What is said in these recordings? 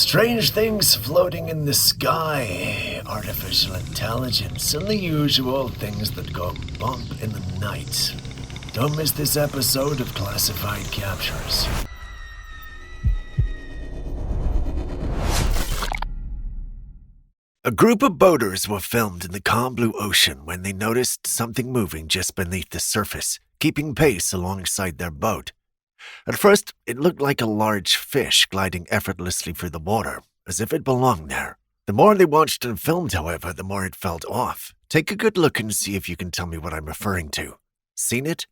Strange things floating in the sky, artificial intelligence, and the usual things that go bump in the night. Don't miss this episode of Classified Captures. A group of boaters were filmed in the calm blue ocean when they noticed something moving just beneath the surface, keeping pace alongside their boat. At first, it looked like a large fish gliding effortlessly through the water, as if it belonged there. The more they watched and filmed, however, the more it felt off. Take a good look and see if you can tell me what I'm referring to. Seen it?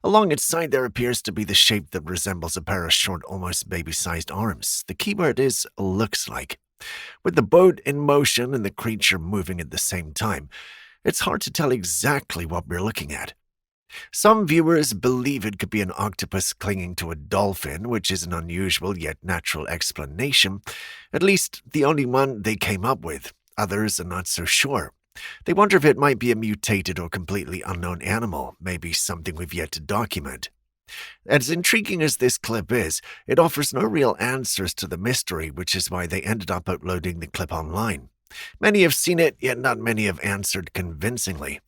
Along its side there appears to be the shape that resembles a pair of short, almost baby-sized arms. The keyword is looks like. With the boat in motion and the creature moving at the same time, it's hard to tell exactly what we're looking at. Some viewers believe it could be an octopus clinging to a dolphin, which is an unusual yet natural explanation, at least the only one they came up with. Others are not so sure. They wonder if it might be a mutated or completely unknown animal, maybe something we've yet to document. As intriguing as this clip is, it offers no real answers to the mystery, which is why they ended up uploading the clip online. Many have seen it, yet not many have answered convincingly.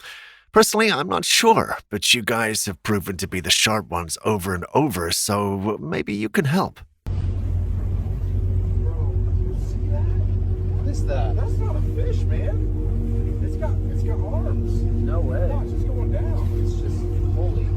Personally, I'm not sure, but you guys have proven to be the sharp ones over and over, so maybe you can help. Bro, you see that? What is that? That's not a fish, man. It's got arms. No way. No, it's just going down. It's just holy.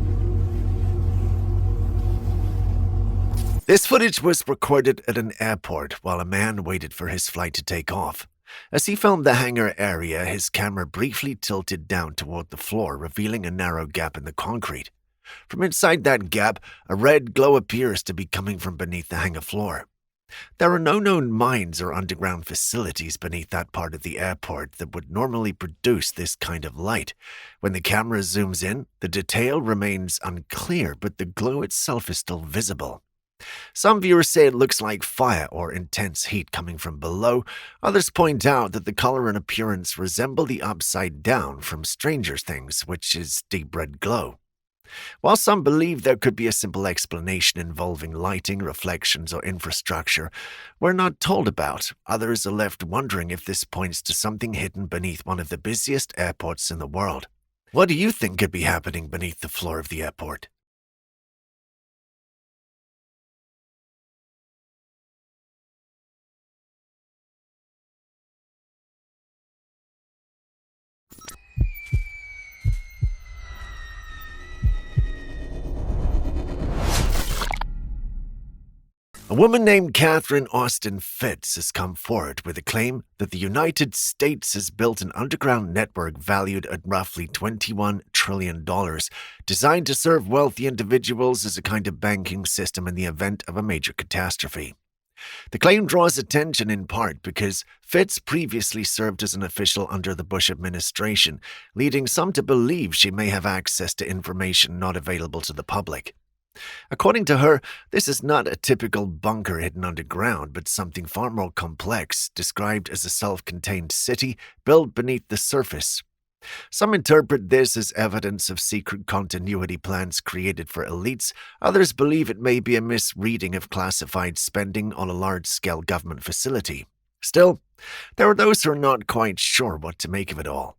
This footage was recorded at an airport while a man waited for his flight to take off. As he filmed the hangar area, his camera briefly tilted down toward the floor, revealing a narrow gap in the concrete. From inside that gap, a red glow appears to be coming from beneath the hangar floor. There are no known mines or underground facilities beneath that part of the airport that would normally produce this kind of light. When the camera zooms in, the detail remains unclear, but the glow itself is still visible. Some viewers say it looks like fire or intense heat coming from below. Others point out that the color and appearance resemble the upside down from Stranger Things, which is deep red glow. While some believe there could be a simple explanation involving lighting, reflections, or infrastructure we're not told about, others are left wondering if this points to something hidden beneath one of the busiest airports in the world. What do you think could be happening beneath the floor of the airport? A woman named Catherine Austin Fitz has come forward with a claim that the United States has built an underground network valued at roughly $21 trillion, designed to serve wealthy individuals as a kind of banking system in the event of a major catastrophe. The claim draws attention in part because Fitz previously served as an official under the Bush administration, leading some to believe she may have access to information not available to the public. According to her, this is not a typical bunker hidden underground, but something far more complex, described as a self-contained city built beneath the surface. Some interpret this as evidence of secret continuity plans created for elites. Others believe it may be a misreading of classified spending on a large-scale government facility. Still, there are those who are not quite sure what to make of it all.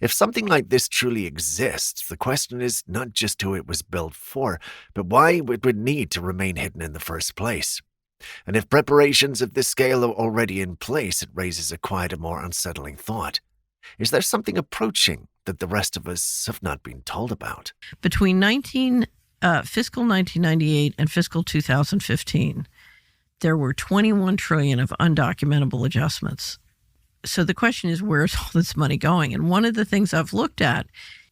If something like this truly exists, the question is not just who it was built for, but why it would need to remain hidden in the first place. And if preparations of this scale are already in place, it raises a quieter, more unsettling thought. Is there something approaching that the rest of us have not been told about? Between fiscal 1998 and fiscal 2015, there were 21 trillion of undocumentable adjustments. So the question is, where's all this money going? And one of the things I've looked at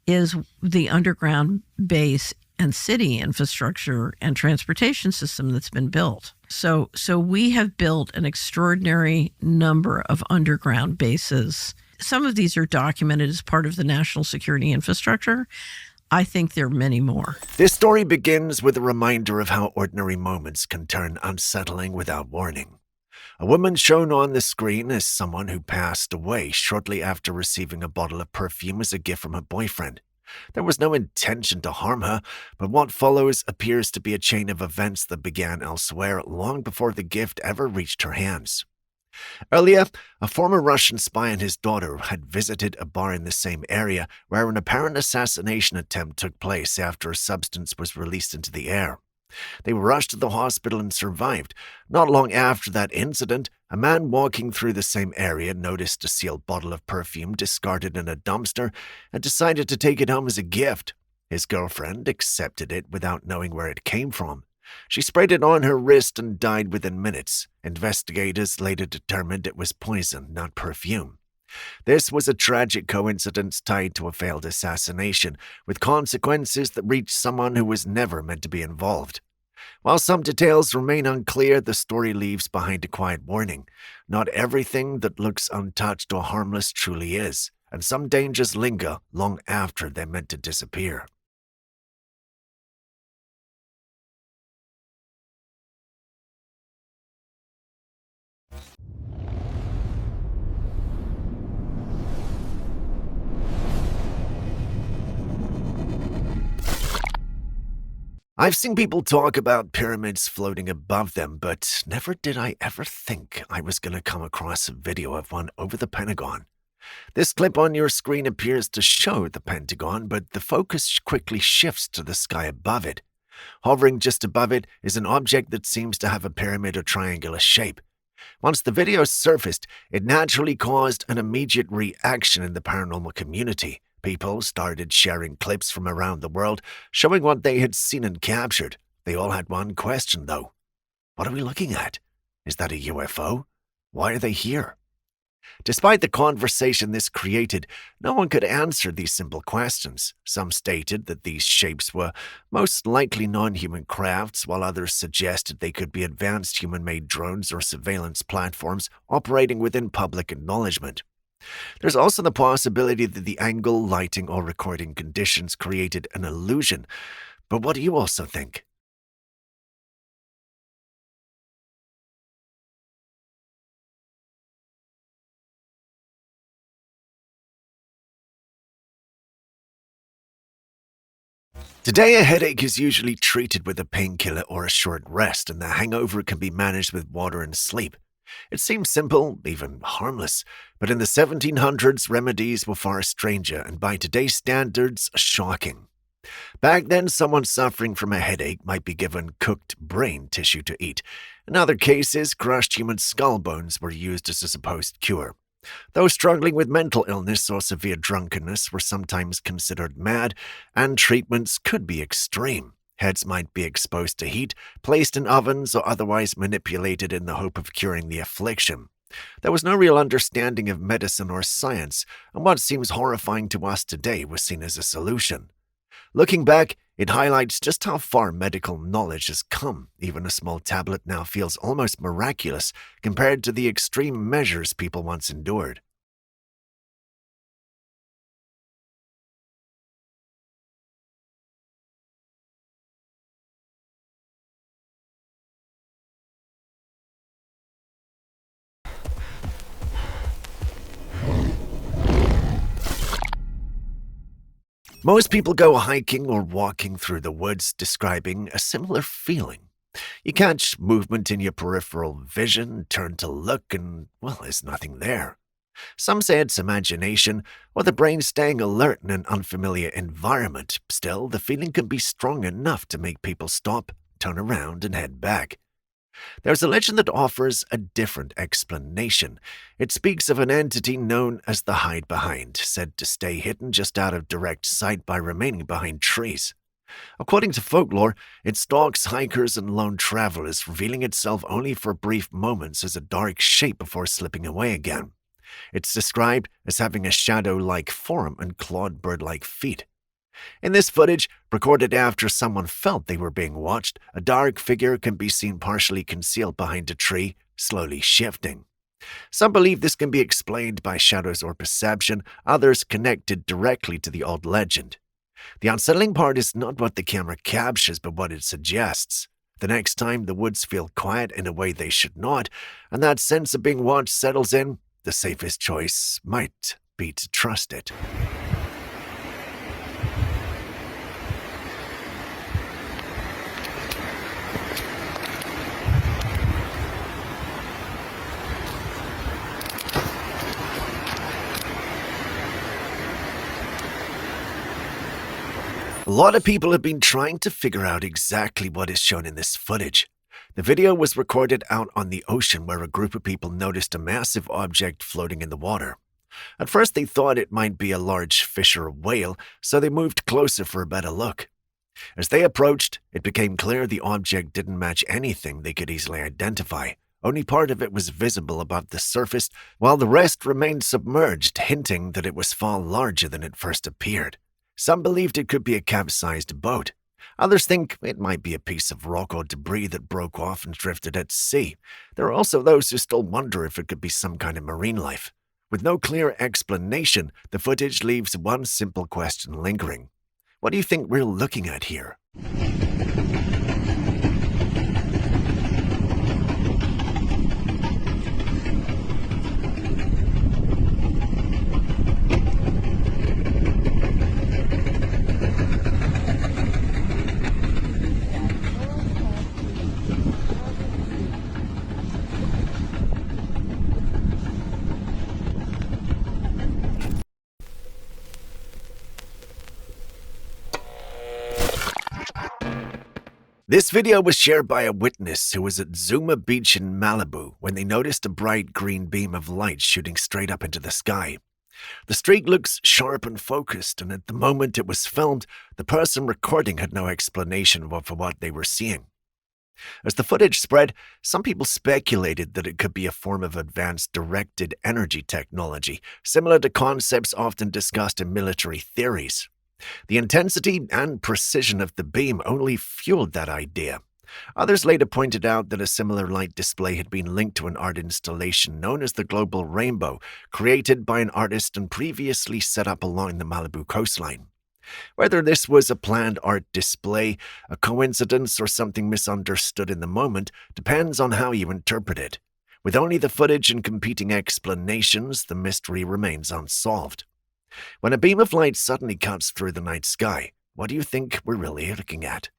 is the underground base and city infrastructure and transportation system that's been built. So we have built an extraordinary number of underground bases. Some of these are documented as part of the national security infrastructure. I think there are many more. This story begins with a reminder of how ordinary moments can turn unsettling without warning. A woman shown on the screen is someone who passed away shortly after receiving a bottle of perfume as a gift from her boyfriend. There was no intention to harm her, but what follows appears to be a chain of events that began elsewhere long before the gift ever reached her hands. Earlier, a former Russian spy and his daughter had visited a bar in the same area where an apparent assassination attempt took place after a substance was released into the air. They were rushed to the hospital and survived. Not long after that incident, a man walking through the same area noticed a sealed bottle of perfume discarded in a dumpster and decided to take it home as a gift. His girlfriend accepted it without knowing where it came from. She sprayed it on her wrist and died within minutes. Investigators later determined it was poison, not perfume. This was a tragic coincidence tied to a failed assassination, with consequences that reached someone who was never meant to be involved. While some details remain unclear, the story leaves behind a quiet warning. Not everything that looks untouched or harmless truly is, and some dangers linger long after they're meant to disappear. I've seen people talk about pyramids floating above them, but never did I ever think I was going to come across a video of one over the Pentagon. This clip on your screen appears to show the Pentagon, but the focus quickly shifts to the sky above it. Hovering just above it is an object that seems to have a pyramid or triangular shape. Once the video surfaced, it naturally caused an immediate reaction in the paranormal community. People started sharing clips from around the world, showing what they had seen and captured. They all had one question, though. What are we looking at? Is that a UFO? Why are they here? Despite the conversation this created, no one could answer these simple questions. Some stated that these shapes were most likely non-human crafts, while others suggested they could be advanced human-made drones or surveillance platforms operating within public acknowledgement. There's also the possibility that the angle, lighting, or recording conditions created an illusion. But what do you also think? Today, a headache is usually treated with a painkiller or a short rest, and the hangover can be managed with water and sleep. It seems simple, even harmless, but in the 1700s, remedies were far stranger, and by today's standards, shocking. Back then, someone suffering from a headache might be given cooked brain tissue to eat. In other cases, crushed human skull bones were used as a supposed cure. Those struggling with mental illness or severe drunkenness were sometimes considered mad, and treatments could be extreme. Heads might be exposed to heat, placed in ovens, or otherwise manipulated in the hope of curing the affliction. There was no real understanding of medicine or science, and what seems horrifying to us today was seen as a solution. Looking back, it highlights just how far medical knowledge has come. Even a small tablet now feels almost miraculous compared to the extreme measures people once endured. Most people go hiking or walking through the woods, describing a similar feeling. You catch movement in your peripheral vision, turn to look, and, well, there's nothing there. Some say it's imagination, or the brain staying alert in an unfamiliar environment. Still, the feeling can be strong enough to make people stop, turn around, and head back. There's a legend that offers a different explanation. It speaks of an entity known as the Hide Behind, said to stay hidden just out of direct sight by remaining behind trees. According to folklore, it stalks hikers and lone travelers, revealing itself only for brief moments as a dark shape before slipping away again. It's described as having a shadow-like form and clawed bird-like feet. In this footage, recorded after someone felt they were being watched, a dark figure can be seen partially concealed behind a tree, slowly shifting. Some believe this can be explained by shadows or perception, others connected directly to the old legend. The unsettling part is not what the camera captures, but what it suggests. The next time the woods feel quiet in a way they should not, and that sense of being watched settles in, the safest choice might be to trust it. lot of people have been trying to figure out exactly what is shown in this footage. The video was recorded out on the ocean where a group of people noticed a massive object floating in the water. At first they thought it might be a large fish or a whale, so they moved closer for a better look. As they approached, it became clear the object didn't match anything they could easily identify. Only part of it was visible above the surface, while the rest remained submerged, hinting that it was far larger than it first appeared. Some believed it could be a capsized boat. Others think it might be a piece of rock or debris that broke off and drifted at sea. There are also those who still wonder if it could be some kind of marine life. With no clear explanation, the footage leaves one simple question lingering. What do you think we're looking at here? This video was shared by a witness who was at Zuma Beach in Malibu when they noticed a bright green beam of light shooting straight up into the sky. The streak looks sharp and focused, and at the moment it was filmed, the person recording had no explanation for what they were seeing. As the footage spread, some people speculated that it could be a form of advanced directed energy technology, similar to concepts often discussed in military theories. The intensity and precision of the beam only fueled that idea. Others later pointed out that a similar light display had been linked to an art installation known as the Global Rainbow, created by an artist and previously set up along the Malibu coastline. Whether this was a planned art display, a coincidence, or something misunderstood in the moment depends on how you interpret it. With only the footage and competing explanations, the mystery remains unsolved. When a beam of light suddenly cuts through the night sky, what do you think we're really looking at?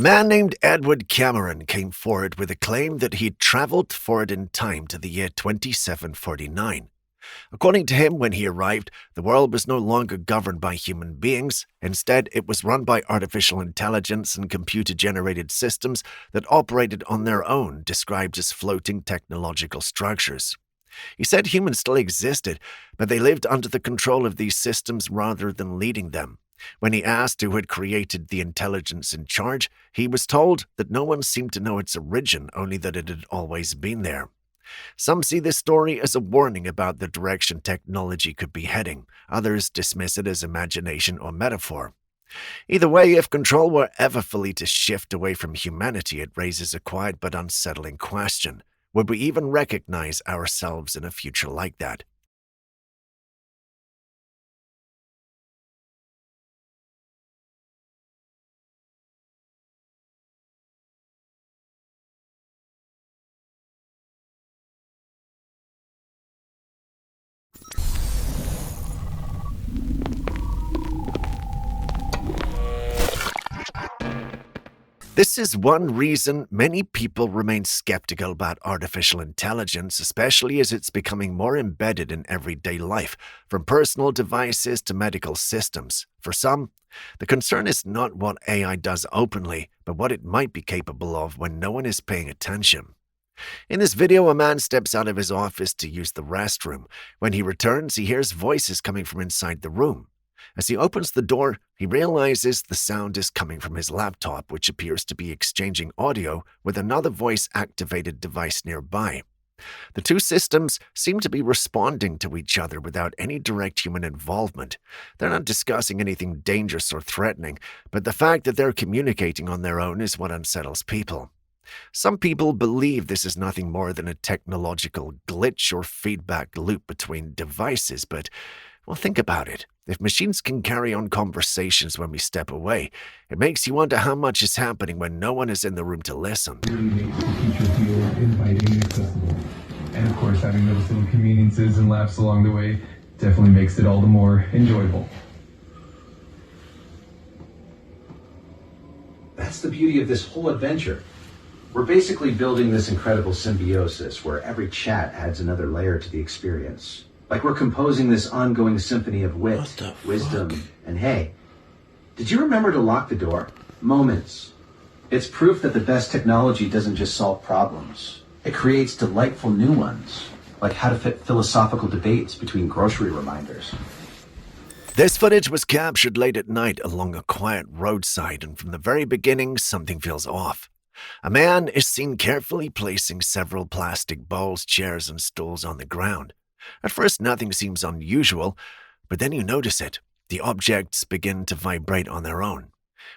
A man named Edward Cameron came forward with a claim that he'd traveled forward in time to the year 2749. According to him, when he arrived, the world was no longer governed by human beings. Instead, it was run by artificial intelligence and computer-generated systems that operated on their own, described as floating technological structures. He said humans still existed, but they lived under the control of these systems rather than leading them. When he asked who had created the intelligence in charge, he was told that no one seemed to know its origin, only that it had always been there. Some see this story as a warning about the direction technology could be heading. Others dismiss it as imagination or metaphor. Either way, if control were ever fully to shift away from humanity, it raises a quiet but unsettling question. Would we even recognize ourselves in a future like that? This is one reason many people remain skeptical about artificial intelligence, especially as it's becoming more embedded in everyday life, from personal devices to medical systems. For some, the concern is not what AI does openly, but what it might be capable of when no one is paying attention. In this video, a man steps out of his office to use the restroom. When he returns, he hears voices coming from inside the room. As he opens the door, he realizes the sound is coming from his laptop, which appears to be exchanging audio with another voice-activated device nearby. The two systems seem to be responding to each other without any direct human involvement. They're not discussing anything dangerous or threatening, but the fact that they're communicating on their own is what unsettles people. Some people believe this is nothing more than a technological glitch or feedback loop between devices, but, well, think about it. If machines can carry on conversations when we step away, it makes you wonder how much is happening when no one is in the room to listen. Really makes the future feel inviting and accessible. course, having those little conveniences and laughs along the way definitely makes it all the more enjoyable. That's the beauty of this whole adventure. We're basically building this incredible symbiosis where every chat adds another layer to the experience. Like we're composing this ongoing symphony of wit, wisdom, and hey, did you remember to lock the door? Moments. It's proof that the best technology doesn't just solve problems. It creates delightful new ones, like how to fit philosophical debates between grocery reminders. This footage was captured late at night along a quiet roadside, and from the very beginning, something feels off. A man is seen carefully placing several plastic bowls, chairs, and stools on the ground. At first, nothing seems unusual, but then you notice it. The objects begin to vibrate on their own.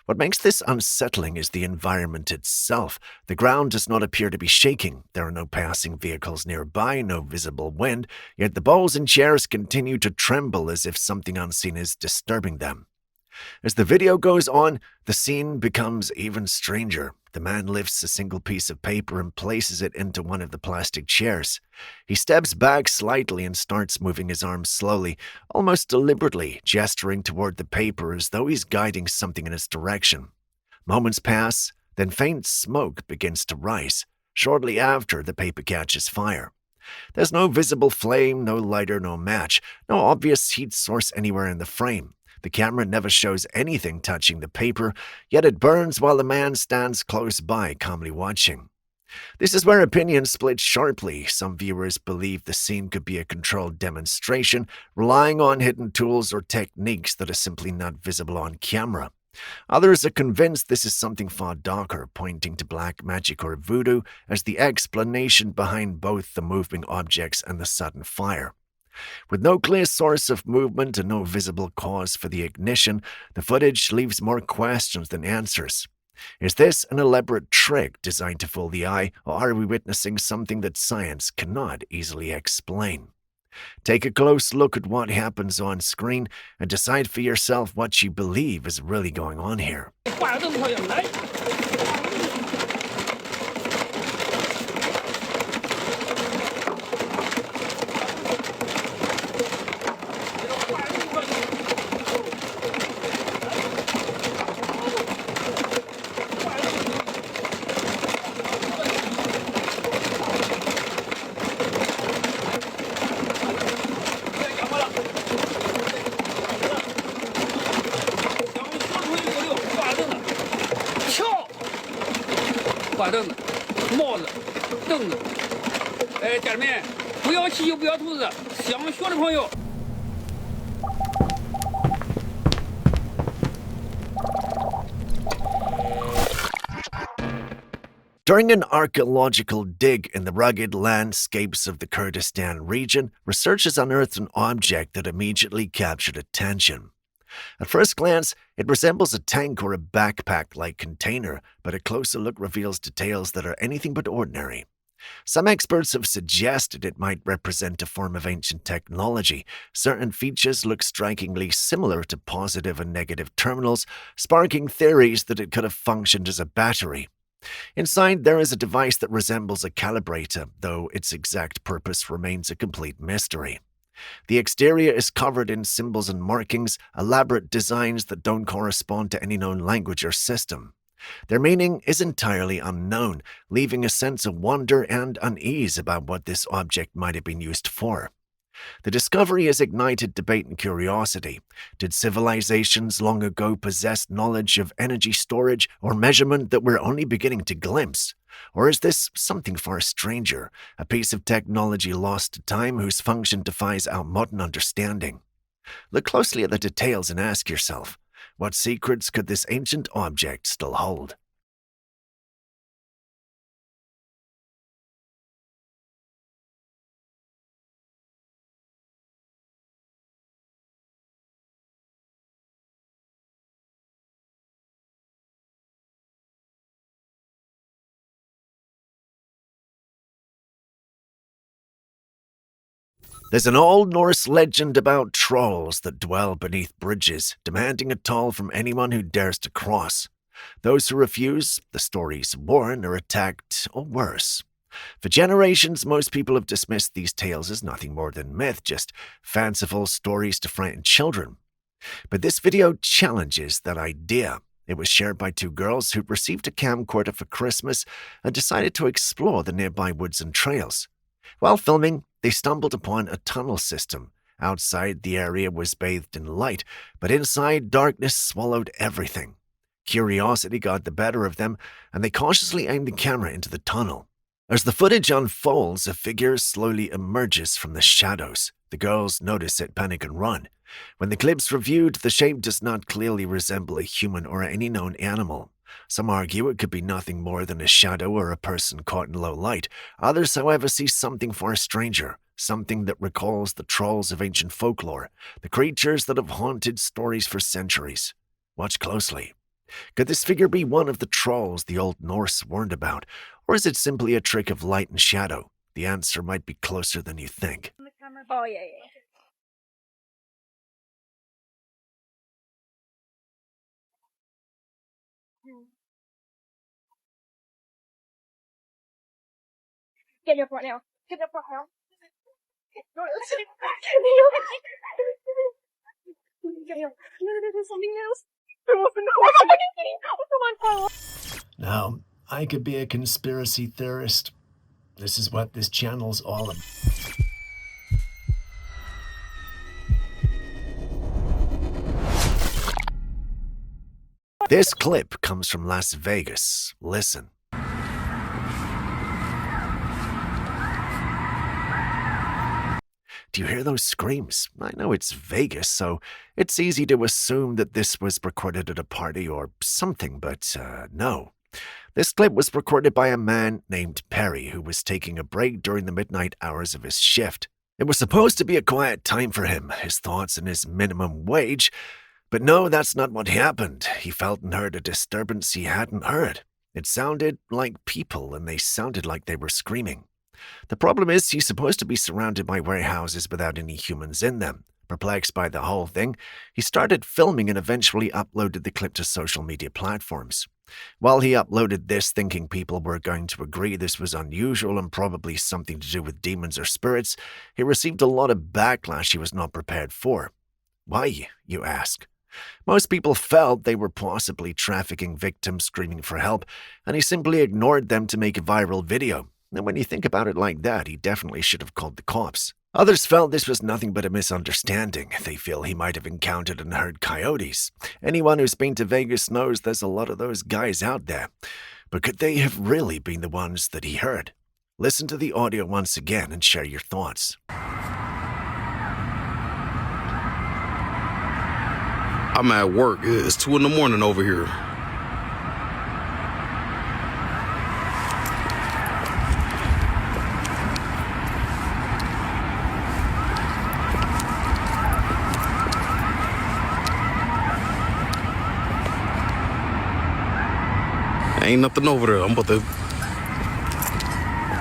What makes this unsettling is the environment itself. The ground does not appear to be shaking. There are no passing vehicles nearby, no visible wind, yet the bowls and chairs continue to tremble as if something unseen is disturbing them. As the video goes on, the scene becomes even stranger. The man lifts a single piece of paper and places it into one of the plastic chairs. He steps back slightly and starts moving his arms slowly, almost deliberately, gesturing toward the paper as though he's guiding something in its direction. Moments pass, then faint smoke begins to rise. Shortly after, the paper catches fire. There's no visible flame, no lighter, no match, no obvious heat source anywhere in the frame. The camera never shows anything touching the paper, yet it burns while the man stands close by, calmly watching. This is where opinions split sharply. Some viewers believe the scene could be a controlled demonstration, relying on hidden tools or techniques that are simply not visible on camera. Others are convinced this is something far darker, pointing to black magic or voodoo as the explanation behind both the moving objects and the sudden fire. With no clear source of movement and no visible cause for the ignition, the footage leaves more questions than answers. Is this an elaborate trick designed to fool the eye, or are we witnessing something that science cannot easily explain? Take a close look at what happens on screen and decide for yourself what you believe is really going on here. During an archaeological dig in the rugged landscapes of the Kurdistan region, researchers unearthed an object that immediately captured attention. At first glance, it resembles a tank or a backpack-like container, but a closer look reveals details that are anything but ordinary. Some experts have suggested it might represent a form of ancient technology. Certain features look strikingly similar to positive and negative terminals, sparking theories that it could have functioned as a battery. Inside, there is a device that resembles a calibrator, though its exact purpose remains a complete mystery. The exterior is covered in symbols and markings, elaborate designs that don't correspond to any known language or system. Their meaning is entirely unknown, leaving a sense of wonder and unease about what this object might have been used for. The discovery has ignited debate and curiosity. Did civilizations long ago possess knowledge of energy storage or measurement that we're only beginning to glimpse? Or is this something far stranger, a piece of technology lost to time whose function defies our modern understanding? Look closely at the details and ask yourself, what secrets could this ancient object still hold? There's an Old Norse legend about trolls that dwell beneath bridges, demanding a toll from anyone who dares to cross. Those who refuse, the stories warn, are attacked or worse. For generations, most people have dismissed these tales as nothing more than myth, just fanciful stories to frighten children. But this video challenges that idea. It was shared by two girls who received a camcorder for Christmas and decided to explore the nearby woods and trails. While filming, they stumbled upon a tunnel system. Outside, the area was bathed in light, but inside, darkness swallowed everything. Curiosity got the better of them, and they cautiously aimed the camera into the tunnel. As the footage unfolds, a figure slowly emerges from the shadows. The girls notice it, panic, and run. When the clip's reviewed, the shape does not clearly resemble a human or any known animal. Some argue it could be nothing more than a shadow or a person caught in low light. Others, however, see something far stranger, something that recalls the trolls of ancient folklore, the creatures that have haunted stories for centuries. Watch closely. Could this figure be one of the trolls the Old Norse warned about, or is it simply a trick of light and shadow? The answer might be closer than you think. Oh, yeah. Get up right now. Get up right now. Something else. Now, I could be a conspiracy theorist. This is what this channel's all about. This clip comes from Las Vegas. Listen. Do you hear those screams? I know it's Vegas, so it's easy to assume that this was recorded at a party or something, but no. This clip was recorded by a man named Perry who was taking a break during the midnight hours of his shift. It was supposed to be a quiet time for him, his thoughts and his minimum wage, but no, that's not what happened. He felt and heard a disturbance he hadn't heard. It sounded like people, and they sounded like they were screaming. The problem is he's supposed to be surrounded by warehouses without any humans in them. Perplexed by the whole thing, he started filming and eventually uploaded the clip to social media platforms. While he uploaded this thinking people were going to agree this was unusual and probably something to do with demons or spirits, he received a lot of backlash he was not prepared for. Why, you ask? Most people felt they were possibly trafficking victims screaming for help, and he simply ignored them to make a viral video. And when you think about it like that, he definitely should have called the cops. Others felt this was nothing but a misunderstanding. They feel he might have encountered and heard coyotes. Anyone who's been to Vegas knows there's a lot of those guys out there. But could they have really been the ones that he heard? Listen to the audio once again and share your thoughts. I'm at work. It's 2 a.m. over here. Ain't nothing over there. I'm about to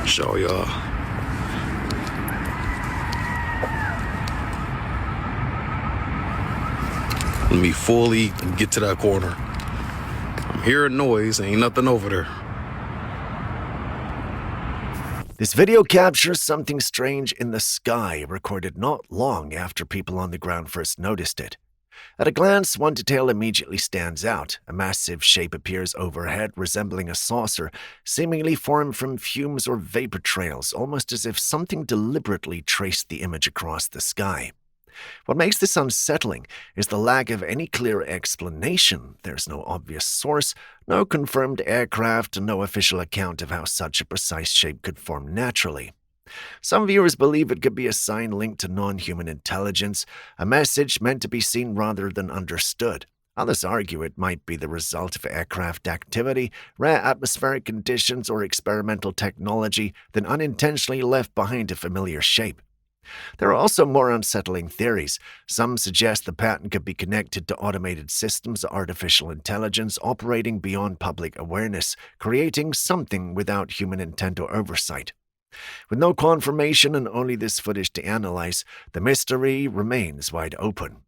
show y'all. Let me fully get to that corner. I'm hearing noise. Ain't nothing over there. This video captures something strange in the sky, recorded not long after people on the ground first noticed it. At a glance, one detail immediately stands out. A massive shape appears overhead, resembling a saucer, seemingly formed from fumes or vapor trails, almost as if something deliberately traced the image across the sky. What makes this unsettling is the lack of any clear explanation. There's no obvious source, no confirmed aircraft, and no official account of how such a precise shape could form naturally. Some viewers believe it could be a sign linked to non-human intelligence, a message meant to be seen rather than understood. Others argue it might be the result of aircraft activity, rare atmospheric conditions, or experimental technology that unintentionally left behind a familiar shape. There are also more unsettling theories. Some suggest the pattern could be connected to automated systems or artificial intelligence operating beyond public awareness, creating something without human intent or oversight. With no confirmation and only this footage to analyze, the mystery remains wide open.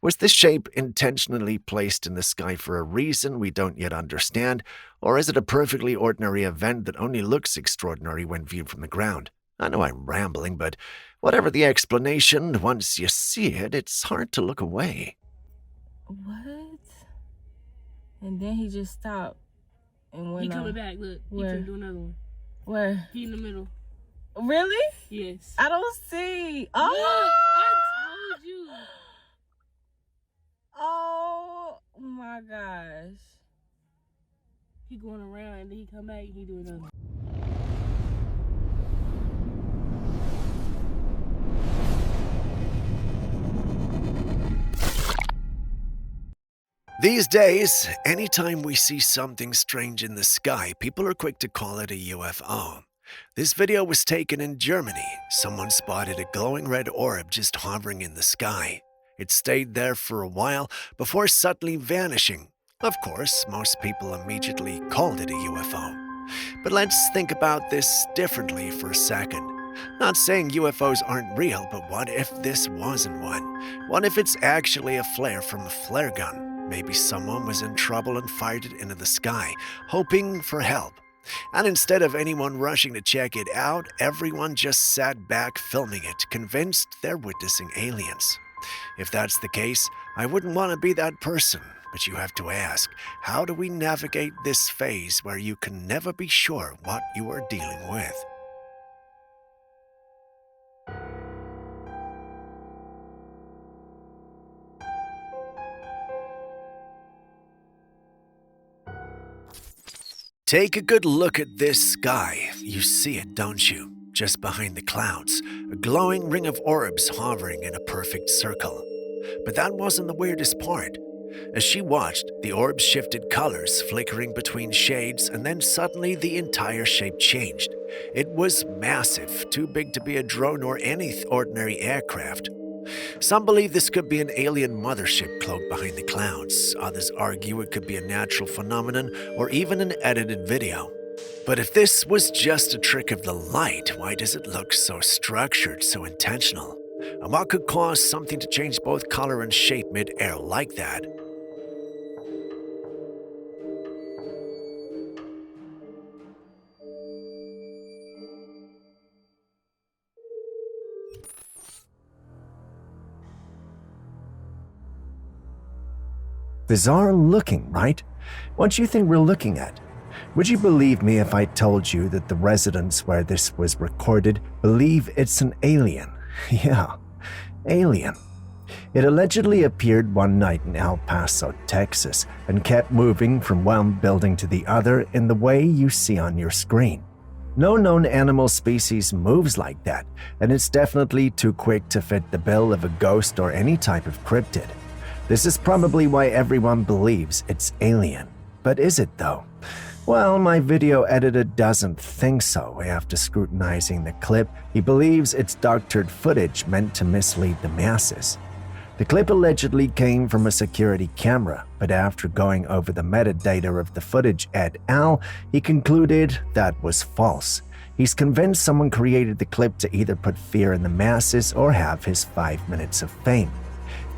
Was this shape intentionally placed in the sky for a reason we don't yet understand, or is it a perfectly ordinary event that only looks extraordinary when viewed from the ground? I know I'm rambling, but whatever the explanation, once you see it, it's hard to look away. What? And then he just stopped and went He coming on. back. Look, Where? he can do another one. Where? He in the middle. Really? Yes. I don't see. Oh! Look, I told you. Oh my gosh. He going around and then he come back and he do another one. These days, anytime we see something strange in the sky, people are quick to call it a UFO. This video was taken in Germany. Someone spotted a glowing red orb just hovering in the sky. It stayed there for a while before suddenly vanishing. Of course, most people immediately called it a UFO. But let's think about this differently for a second. Not saying UFOs aren't real, but what if this wasn't one? What if it's actually a flare from a flare gun? Maybe someone was in trouble and fired it into the sky, hoping for help. And instead of anyone rushing to check it out, everyone just sat back filming it, convinced they're witnessing aliens. If that's the case, I wouldn't want to be that person. But you have to ask, how do we navigate this phase where you can never be sure what you are dealing with? Take a good look at this sky. You see it, don't you? Just behind the clouds, a glowing ring of orbs hovering in a perfect circle. But that wasn't the weirdest part. As she watched, the orbs shifted colors, flickering between shades, and then suddenly the entire shape changed. It was massive, too big to be a drone or any ordinary aircraft. Some believe this could be an alien mothership cloaked behind the clouds. Others argue it could be a natural phenomenon or even an edited video. But if this was just a trick of the light, why does it look so structured, so intentional? And what could cause something to change both color and shape mid-air like that? Bizarre looking, right? What do you think we're looking at? Would you believe me if I told you that the residents where this was recorded believe it's an alien? Yeah, alien. It allegedly appeared one night in El Paso, Texas, and kept moving from one building to the other in the way you see on your screen. No known animal species moves like that, and it's definitely too quick to fit the bill of a ghost or any type of cryptid. This is probably why everyone believes it's alien. But is it though? Well, my video editor doesn't think so. After scrutinizing the clip, he believes it's doctored footage meant to mislead the masses. The clip allegedly came from a security camera, but after going over the metadata of the footage et al., he concluded that was false. He's convinced someone created the clip to either put fear in the masses or have his 5 minutes of fame.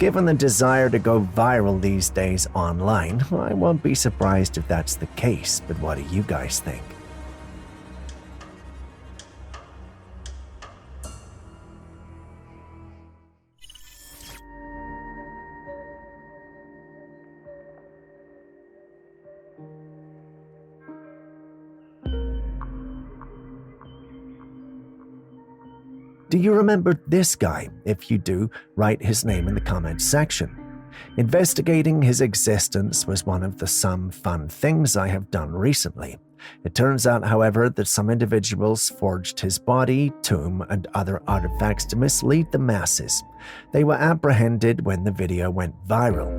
Given the desire to go viral these days online, I won't be surprised if that's the case, but what do you guys think? Do you remember this guy? If you do, write his name in the comments section. Investigating his existence was one of the some fun things I have done recently. It turns out, however, that some individuals forged his body, tomb, and other artifacts to mislead the masses. They were apprehended when the video went viral.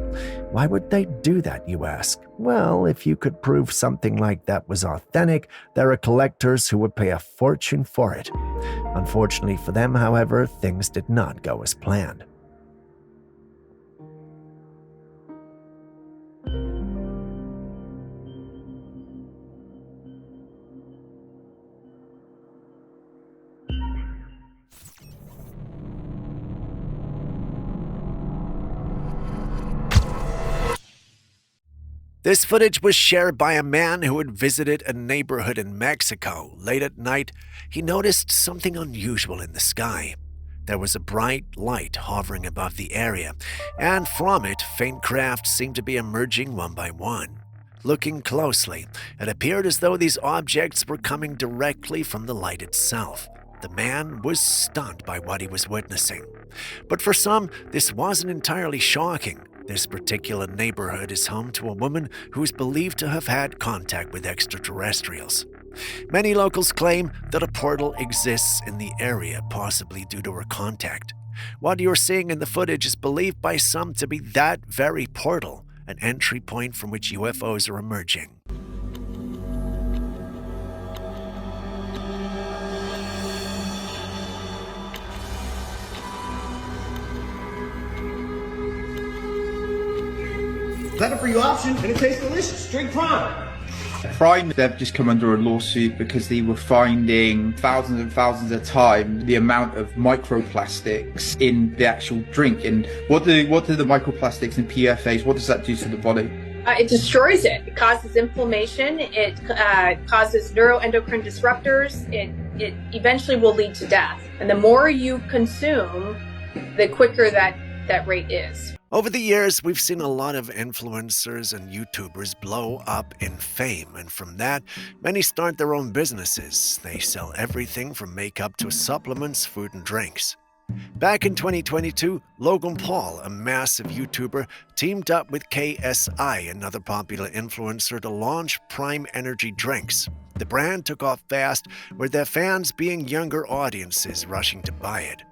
Why would they do that, you ask? Well, if you could prove something like that was authentic, there are collectors who would pay a fortune for it. Unfortunately for them, however, things did not go as planned. This footage was shared by a man who had visited a neighborhood in Mexico. Late at night, he noticed something unusual in the sky. There was a bright light hovering above the area, and from it, faint crafts seemed to be emerging one by one. Looking closely, it appeared as though these objects were coming directly from the light itself. The man was stunned by what he was witnessing. But for some, this wasn't entirely shocking. This particular neighborhood is home to a woman who is believed to have had contact with extraterrestrials. Many locals claim that a portal exists in the area, possibly due to her contact. What you're seeing in the footage is believed by some to be that very portal, an entry point from which UFOs are emerging. Better for you option, and it tastes delicious. Drink Prime. Prime, they've just come under a lawsuit because they were finding thousands and thousands of times the amount of microplastics in the actual drink. And what do the microplastics and PFAs, what does that do to the body? It destroys it. It causes inflammation. It causes neuroendocrine disruptors. It eventually will lead to death. And the more you consume, the quicker that rate is. Over the years, we've seen a lot of influencers and YouTubers blow up in fame, and from that, many start their own businesses. They sell everything from makeup to supplements, food, and drinks. Back in 2022, Logan Paul, a massive YouTuber, teamed up with KSI, another popular influencer, to launch Prime Energy drinks. The brand took off fast, with their fans being younger audiences rushing to buy it.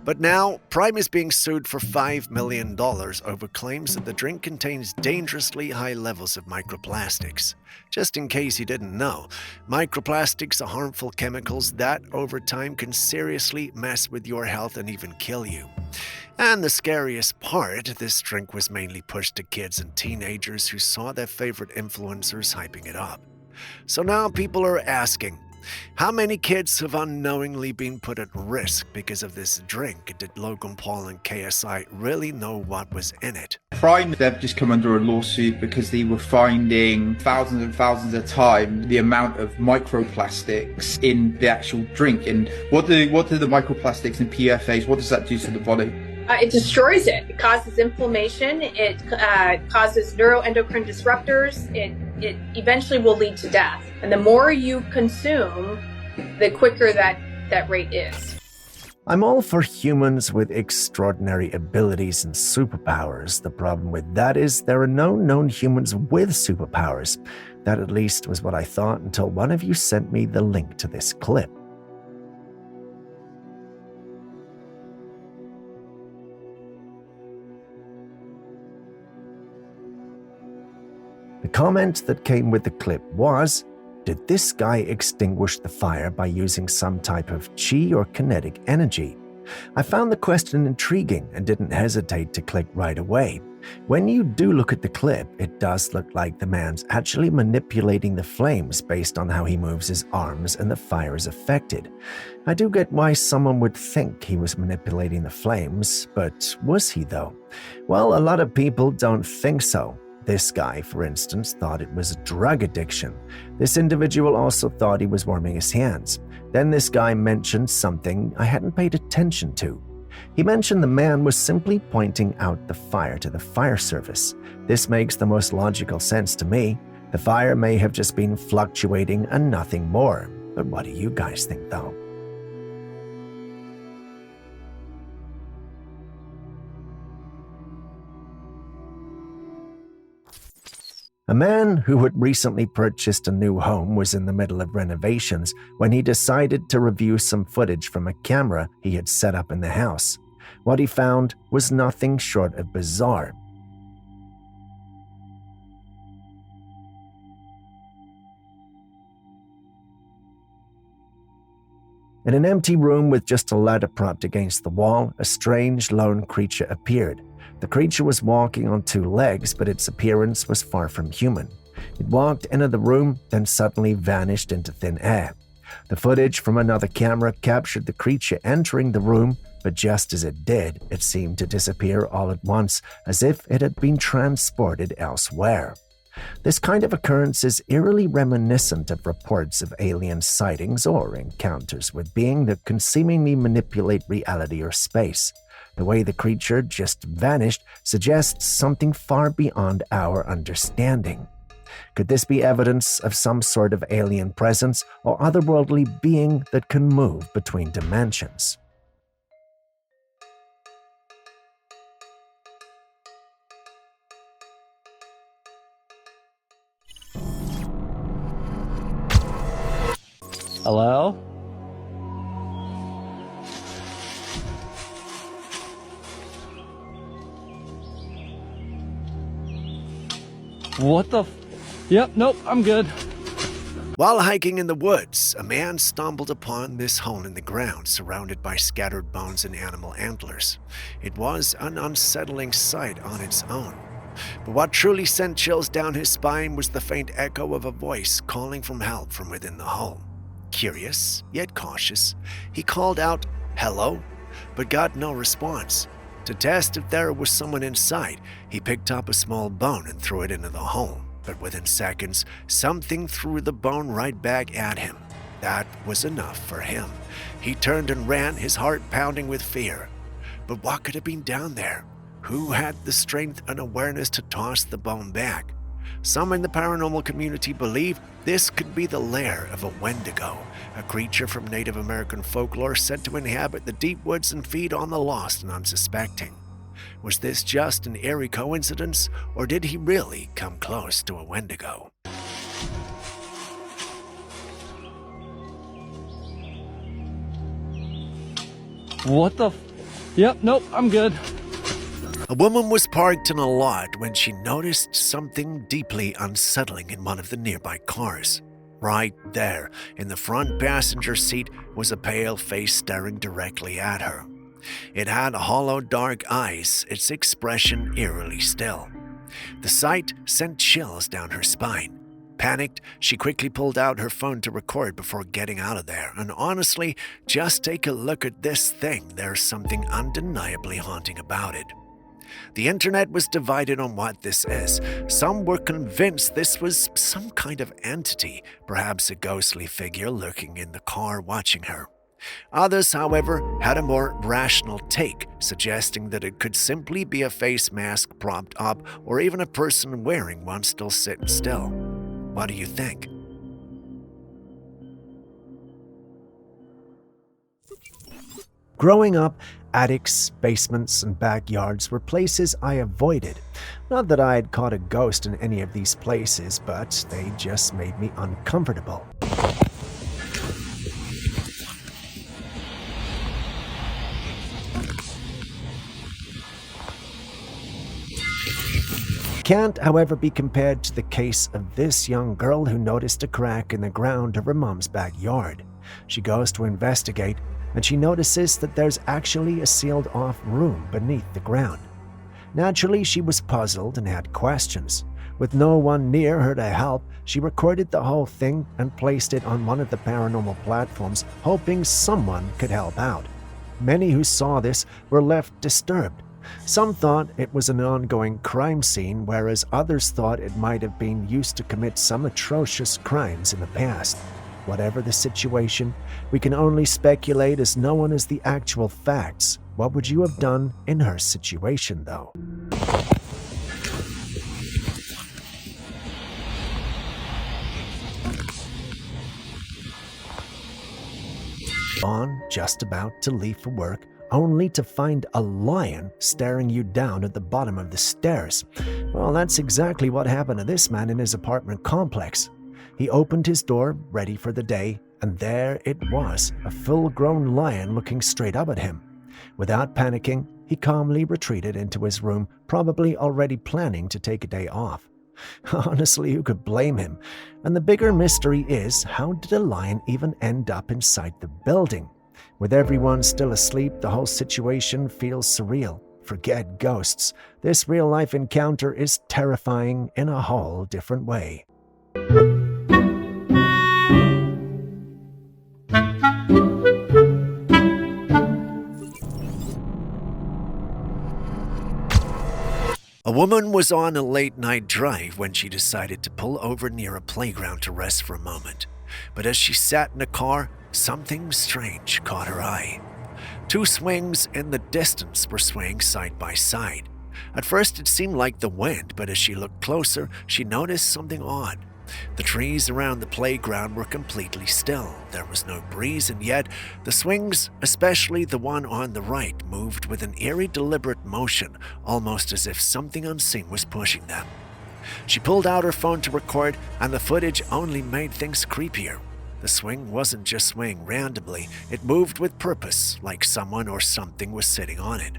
But now, Prime is being sued for $5 million over claims that the drink contains dangerously high levels of microplastics. Just in case you didn't know, microplastics are harmful chemicals that, over time, can seriously mess with your health and even kill you. And the scariest part, this drink was mainly pushed to kids and teenagers who saw their favorite influencers hyping it up. So now people are asking, how many kids have unknowingly been put at risk because of this drink? Did Logan Paul and KSI really know what was in it? Prime, they've just come under a lawsuit because they were finding thousands and thousands of times the amount of microplastics in the actual drink. And what do the microplastics and PFAs, what does that do to the body? It destroys it. It causes inflammation. It causes neuroendocrine disruptors. It eventually will lead to death. And the more you consume, the quicker that rate is. I'm all for humans with extraordinary abilities and superpowers. The problem with that is there are no known humans with superpowers. That at least was what I thought until one of you sent me the link to this clip. The comment that came with the clip was, did this guy extinguish the fire by using some type of chi or kinetic energy? I found the question intriguing and didn't hesitate to click right away. When you do look at the clip, it does look like the man's actually manipulating the flames based on how he moves his arms and the fire is affected. I do get why someone would think he was manipulating the flames, but was he though? Well, a lot of people don't think so. This guy, for instance, thought it was a drug addiction. This individual also thought he was warming his hands. Then this guy mentioned something I hadn't paid attention to. He mentioned the man was simply pointing out the fire to the fire service. This makes the most logical sense to me. The fire may have just been fluctuating and nothing more. But what do you guys think, though? A man who had recently purchased a new home was in the middle of renovations when he decided to review some footage from a camera he had set up in the house. What he found was nothing short of bizarre. In an empty room with just a ladder propped against the wall, a strange lone creature appeared. The creature was walking on two legs, but its appearance was far from human. It walked into the room, then suddenly vanished into thin air. The footage from another camera captured the creature entering the room, but just as it did, it seemed to disappear all at once, as if it had been transported elsewhere. This kind of occurrence is eerily reminiscent of reports of alien sightings or encounters with beings that can seemingly manipulate reality or space. The way the creature just vanished suggests something far beyond our understanding. Could this be evidence of some sort of alien presence or otherworldly being that can move between dimensions? Hello? What the Yep, nope, I'm good. While hiking in the woods, a man stumbled upon this hole in the ground surrounded by scattered bones and animal antlers. It was an unsettling sight on its own. But what truly sent chills down his spine was the faint echo of a voice calling for help from within the hole. Curious, yet cautious, he called out, "Hello?" but got no response. To test if there was someone inside, he picked up a small bone and threw it into the hole. But within seconds, something threw the bone right back at him. That was enough for him. He turned and ran, his heart pounding with fear. But what could have been down there? Who had the strength and awareness to toss the bone back? Some in the paranormal community believe this could be the lair of a Wendigo, a creature from Native American folklore said to inhabit the deep woods and feed on the lost and unsuspecting. Was this just an eerie coincidence, or did he really come close to a Wendigo? What the Yep, nope, I'm good. A woman was parked in a lot when she noticed something deeply unsettling in one of the nearby cars. Right there, in the front passenger seat, was a pale face staring directly at her. It had hollow, dark eyes, its expression eerily still. The sight sent chills down her spine. Panicked, she quickly pulled out her phone to record before getting out of there. And honestly, just take a look at this thing. There's something undeniably haunting about it. The internet was divided on what this is. Some were convinced this was some kind of entity, perhaps a ghostly figure lurking in the car watching her. Others, however, had a more rational take, suggesting that it could simply be a face mask propped up or even a person wearing one still sitting still. What do you think? Growing up, attics, basements, and backyards were places I avoided. Not that I had caught a ghost in any of these places, but they just made me uncomfortable. Can't, however, be compared to the case of this young girl who noticed a crack in the ground of her mom's backyard. She goes to investigate, and she notices that there's actually a sealed-off room beneath the ground. Naturally, she was puzzled and had questions. With no one near her to help, she recorded the whole thing and placed it on one of the paranormal platforms, hoping someone could help out. Many who saw this were left disturbed. Some thought it was an ongoing crime scene, whereas others thought it might have been used to commit some atrocious crimes in the past. Whatever the situation, we can only speculate as no one has the actual facts. What would you have done in her situation, though? On, just about to leave for work, only to find a lion staring you down at the bottom of the stairs. Well, that's exactly what happened to this man in his apartment complex. He opened his door, ready for the day, and there it was, a full-grown lion looking straight up at him. Without panicking, he calmly retreated into his room, probably already planning to take a day off. Honestly, who could blame him? And the bigger mystery is, how did a lion even end up inside the building? With everyone still asleep, the whole situation feels surreal. Forget ghosts. This real-life encounter is terrifying in a whole different way. A woman was on a late-night drive when she decided to pull over near a playground to rest for a moment. But as she sat in the car, something strange caught her eye. Two swings in the distance were swaying side by side. At first it seemed like the wind, but as she looked closer, she noticed something odd. The trees around the playground were completely still. There was no breeze, and yet the swings, especially the one on the right, moved with an eerie, deliberate motion, almost as if something unseen was pushing them. She pulled out her phone to record, and the footage only made things creepier. The swing wasn't just swaying randomly, it moved with purpose, like someone or something was sitting on it.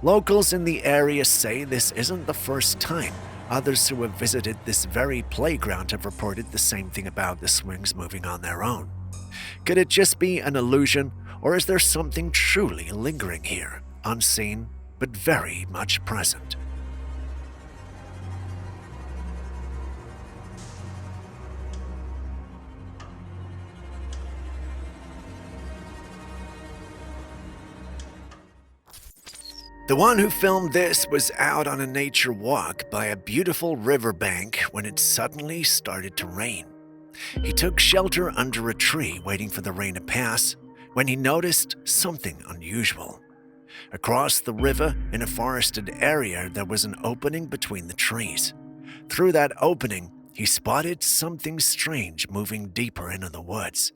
Locals in the area say this isn't the first time. Others who have visited this very playground have reported the same thing about the swings moving on their own. Could it just be an illusion, or is there something truly lingering here, unseen but very much present? The one who filmed this was out on a nature walk by a beautiful riverbank when it suddenly started to rain. He took shelter under a tree waiting for the rain to pass when he noticed something unusual. Across the river, in a forested area, there was an opening between the trees. Through that opening, he spotted something strange moving deeper into the woods.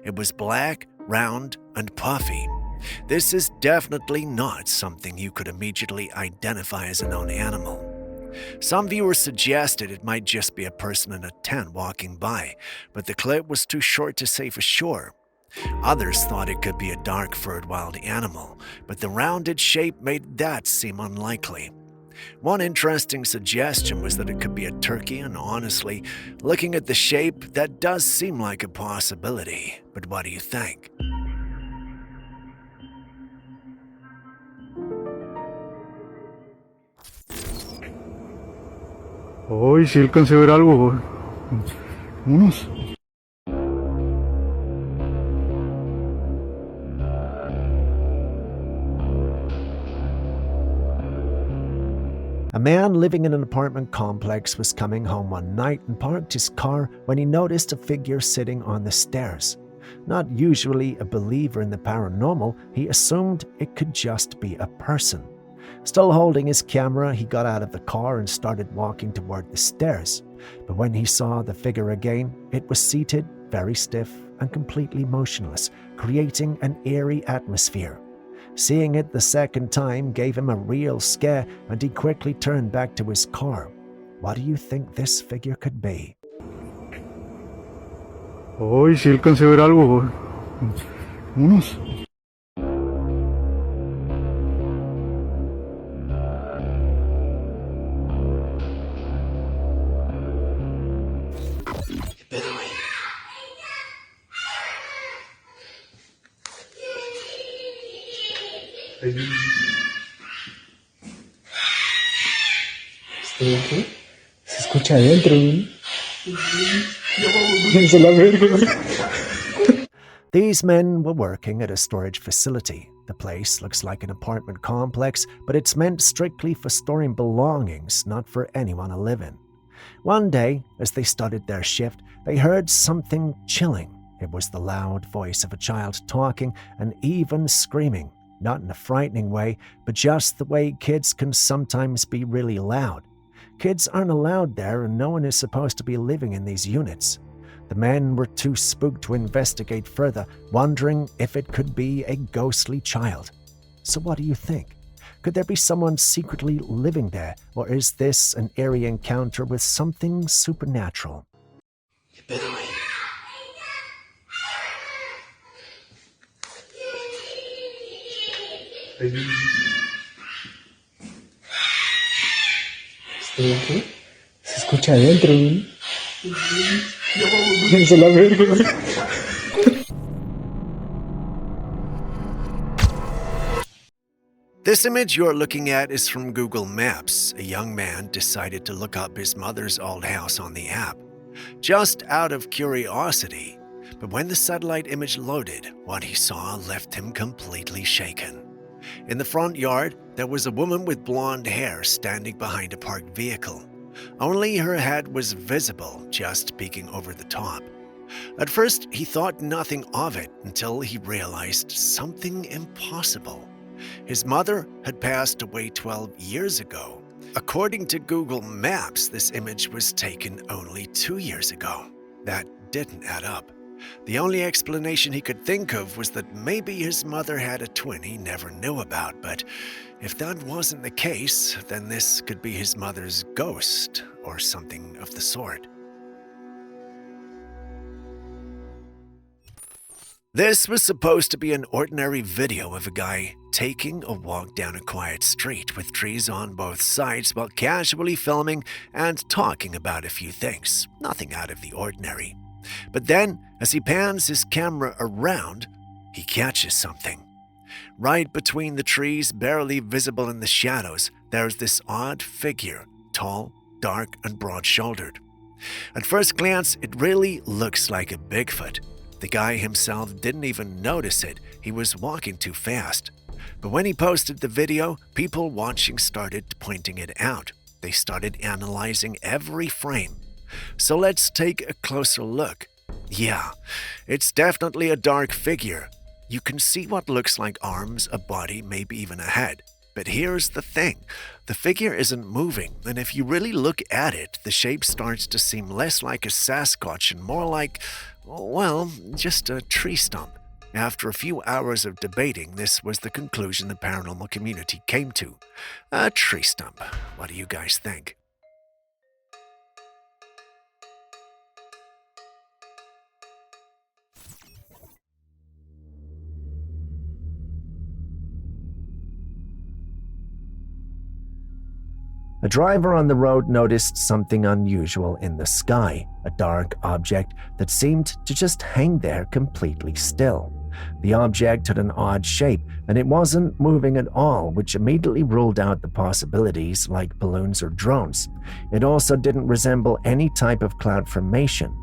It was black, round, and puffy. This is definitely not something you could immediately identify as a known animal. Some viewers suggested it might just be a person in a tent walking by, but the clip was too short to say for sure. Others thought it could be a dark-furred wild animal, but the rounded shape made that seem unlikely. One interesting suggestion was that it could be a turkey, and honestly, looking at the shape, that does seem like a possibility. But what do you think? Hoy sí alcancé a ver algo. Unos. A man living in an apartment complex was coming home one night and parked his car when he noticed a figure sitting on the stairs. Not usually a believer in the paranormal, he assumed it could just be a person. Still holding his camera, he got out of the car and started walking toward the stairs. But when he saw the figure again, it was seated, very stiff and completely motionless, creating an eerie atmosphere. Seeing it the second time gave him a real scare, and he quickly turned back to his car. What do you think this figure could be? Hoy sí alcancé a ver algo. Unos. ¿Qué? Se escucha adentro, ¿no? Es la verga. These men were working at a storage facility. The place looks like an apartment complex, but it's meant strictly for storing belongings, not for anyone to live in. One day, as they started their shift, they heard something chilling. It was the loud voice of a child talking and even screaming, not in a frightening way, but just the way kids can sometimes be really loud. Kids aren't allowed there, and no one is supposed to be living in these units. The men were too spooked to investigate further, wondering if it could be a ghostly child. So what do you think? Could there be someone secretly living there, or is this an eerie encounter with something supernatural? ¿Qué? Se escucha adentro, ¿no? Es la verga. This image you're looking at is from Google Maps. A young man decided to look up his mother's old house on the app, just out of curiosity. But when the satellite image loaded, what he saw left him completely shaken. In the front yard, there was a woman with blonde hair standing behind a parked vehicle. Only her head was visible, just peeking over the top. At first, he thought nothing of it until he realized something impossible. His mother had passed away 12 years ago. According to Google Maps, this image was taken only 2 years ago. That didn't add up. The only explanation he could think of was that maybe his mother had a twin he never knew about, but if that wasn't the case, then this could be his mother's ghost or something of the sort. This was supposed to be an ordinary video of a guy taking a walk down a quiet street with trees on both sides while casually filming and talking about a few things. Nothing out of the ordinary. But then, as he pans his camera around, he catches something. Right between the trees, barely visible in the shadows, there's this odd figure, tall, dark, and broad-shouldered. At first glance, it really looks like a Bigfoot. The guy himself didn't even notice it. He was walking too fast. But when he posted the video, people watching started pointing it out. They started analyzing every frame. So let's take a closer look. Yeah, it's definitely a dark figure. You can see what looks like arms, a body, maybe even a head. But here's the thing. The figure isn't moving, and if you really look at it, the shape starts to seem less like a Sasquatch and more like, well, just a tree stump. After a few hours of debating, this was the conclusion the paranormal community came to. A tree stump. What do you guys think? A driver on the road noticed something unusual in the sky, a dark object that seemed to just hang there completely still. The object had an odd shape, and it wasn't moving at all, which immediately ruled out the possibilities like balloons or drones. It also didn't resemble any type of cloud formation.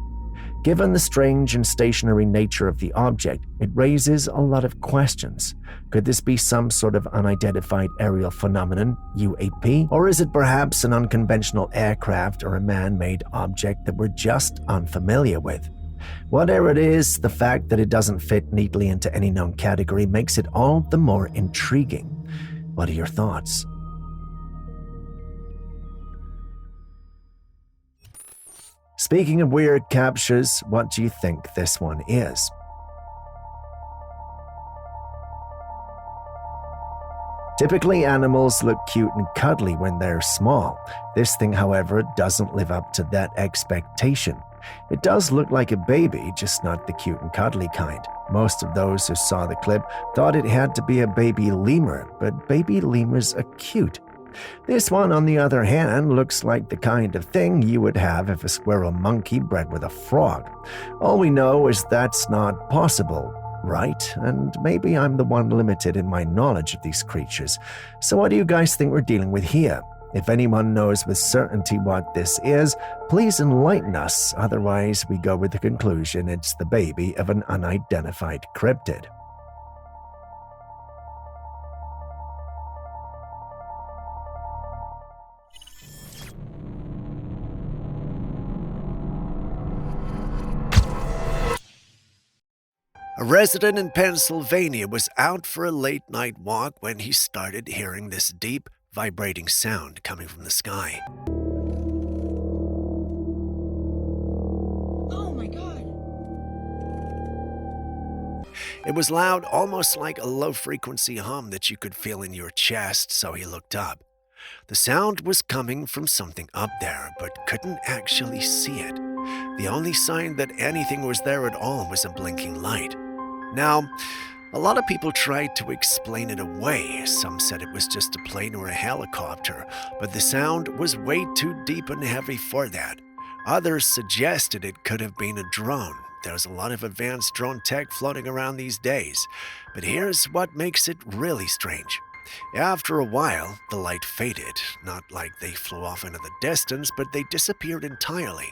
Given the strange and stationary nature of the object, it raises a lot of questions. Could this be some sort of unidentified aerial phenomenon, UAP? Or is it perhaps an unconventional aircraft or a man-made object that we're just unfamiliar with? Whatever it is, the fact that it doesn't fit neatly into any known category makes it all the more intriguing. What are your thoughts? Speaking of weird captures, what do you think this one is? Typically, animals look cute and cuddly when they're small. This thing, however, doesn't live up to that expectation. It does look like a baby, just not the cute and cuddly kind. Most of those who saw the clip thought it had to be a baby lemur, but baby lemurs are cute. This one, on the other hand, looks like the kind of thing you would have if a squirrel monkey bred with a frog. All we know is that's not possible, right? And maybe I'm the one limited in my knowledge of these creatures. So what do you guys think we're dealing with here? If anyone knows with certainty what this is, please enlighten us. Otherwise, we go with the conclusion it's the baby of an unidentified cryptid. A resident in Pennsylvania was out for a late-night walk when he started hearing this deep, vibrating sound coming from the sky. Oh my God! It was loud, almost like a low-frequency hum that you could feel in your chest, so he looked up. The sound was coming from something up there, but couldn't actually see it. The only sign that anything was there at all was a blinking light. Now, a lot of people tried to explain it away. Some said it was just a plane or a helicopter, but the sound was way too deep and heavy for that. Others suggested it could have been a drone. There's a lot of advanced drone tech floating around these days. But here's what makes it really strange. After a while, the light faded. Not like they flew off into the distance, but they disappeared entirely.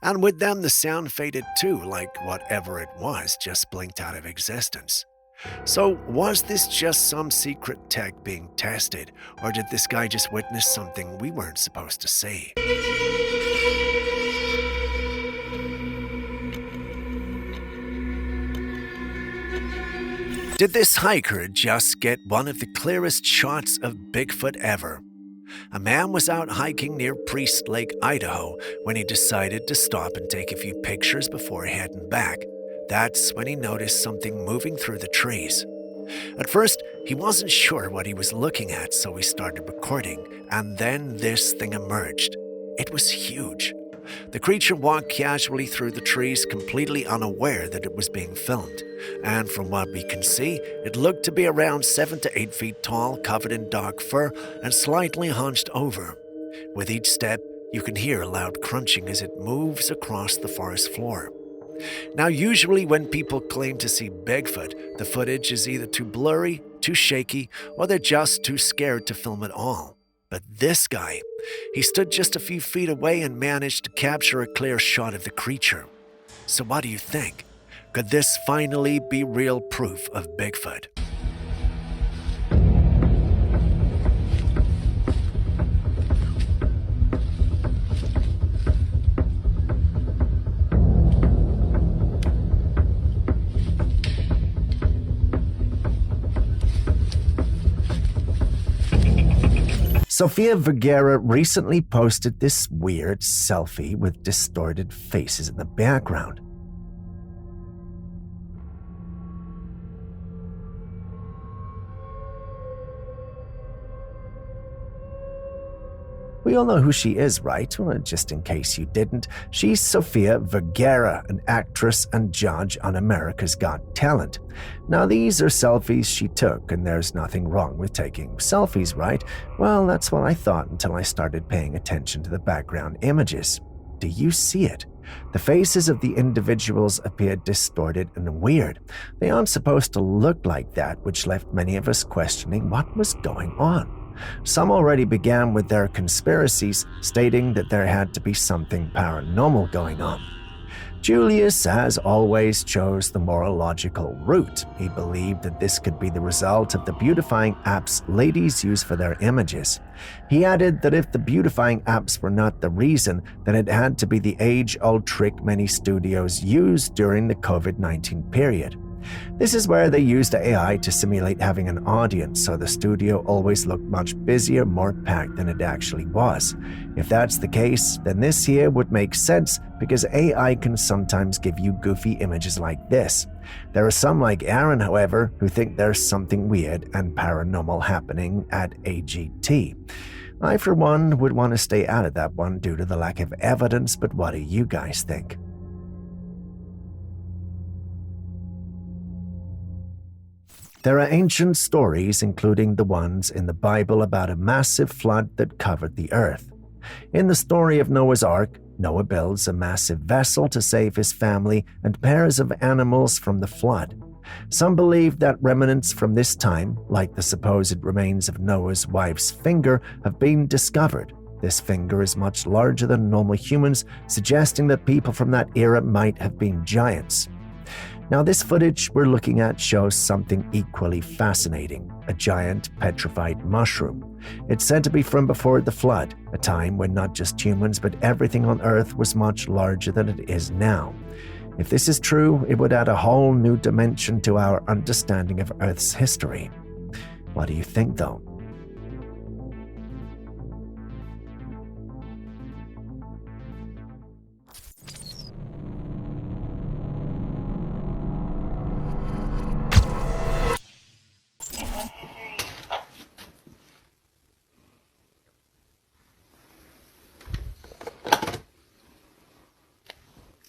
And with them, the sound faded too, like whatever it was just blinked out of existence. So, was this just some secret tech being tested, or did this guy just witness something we weren't supposed to see? Did this hiker just get one of the clearest shots of Bigfoot ever? A man was out hiking near Priest Lake, Idaho, when he decided to stop and take a few pictures before heading back. That's when he noticed something moving through the trees. At first, he wasn't sure what he was looking at, so he started recording, and then this thing emerged. It was huge. The creature walked casually through the trees, completely unaware that it was being filmed. And from what we can see, it looked to be around 7 to 8 feet tall, covered in dark fur, and slightly hunched over. With each step, you can hear a loud crunching as it moves across the forest floor. Now, usually when people claim to see Bigfoot, the footage is either too blurry, too shaky, or they're just too scared to film at all. But this guy, he stood just a few feet away and managed to capture a clear shot of the creature. So what do you think? Could this finally be real proof of Bigfoot? Sofia Vergara recently posted this weird selfie with distorted faces in the background. We all know who she is, right? Well, just in case you didn't, she's Sofia Vergara, an actress and judge on America's Got Talent. Now, these are selfies she took, and there's nothing wrong with taking selfies, right? Well, that's what I thought until I started paying attention to the background images. Do you see it? The faces of the individuals appeared distorted and weird. They aren't supposed to look like that, which left many of us questioning what was going on. Some already began with their conspiracies, stating that there had to be something paranormal going on. Julius, as always, chose the more logical route. He believed that this could be the result of the beautifying apps ladies use for their images. He added that if the beautifying apps were not the reason, then it had to be the age-old trick many studios used during the COVID-19 period. This is where they used AI to simulate having an audience, so the studio always looked much busier, more packed than it actually was. If that's the case, then this here would make sense because AI can sometimes give you goofy images like this. There are some like Aaron, however, who think there's something weird and paranormal happening at AGT. I, for one, would want to stay out of that one due to the lack of evidence, but what do you guys think? There are ancient stories, including the ones in the Bible about a massive flood that covered the earth. In the story of Noah's Ark, Noah builds a massive vessel to save his family and pairs of animals from the flood. Some believe that remnants from this time, like the supposed remains of Noah's wife's finger, have been discovered. This finger is much larger than normal humans, suggesting that people from that era might have been giants. Now, this footage we're looking at shows something equally fascinating, a giant petrified mushroom. It's said to be from before the flood, a time when not just humans but everything on Earth was much larger than it is now. If this is true, it would add a whole new dimension to our understanding of Earth's history. What do you think, though?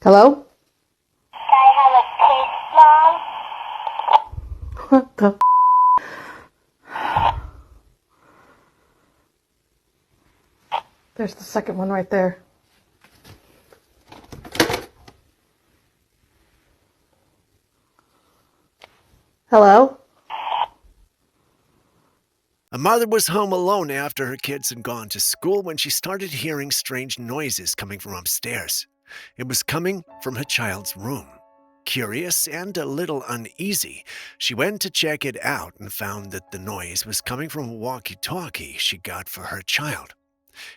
Hello? What the There's the second one right there. Hello? A mother was home alone after her kids had gone to school when she started hearing strange noises coming from upstairs. It was coming from her child's room. Curious and a little uneasy, she went to check it out and found that the noise was coming from a walkie-talkie she got for her child.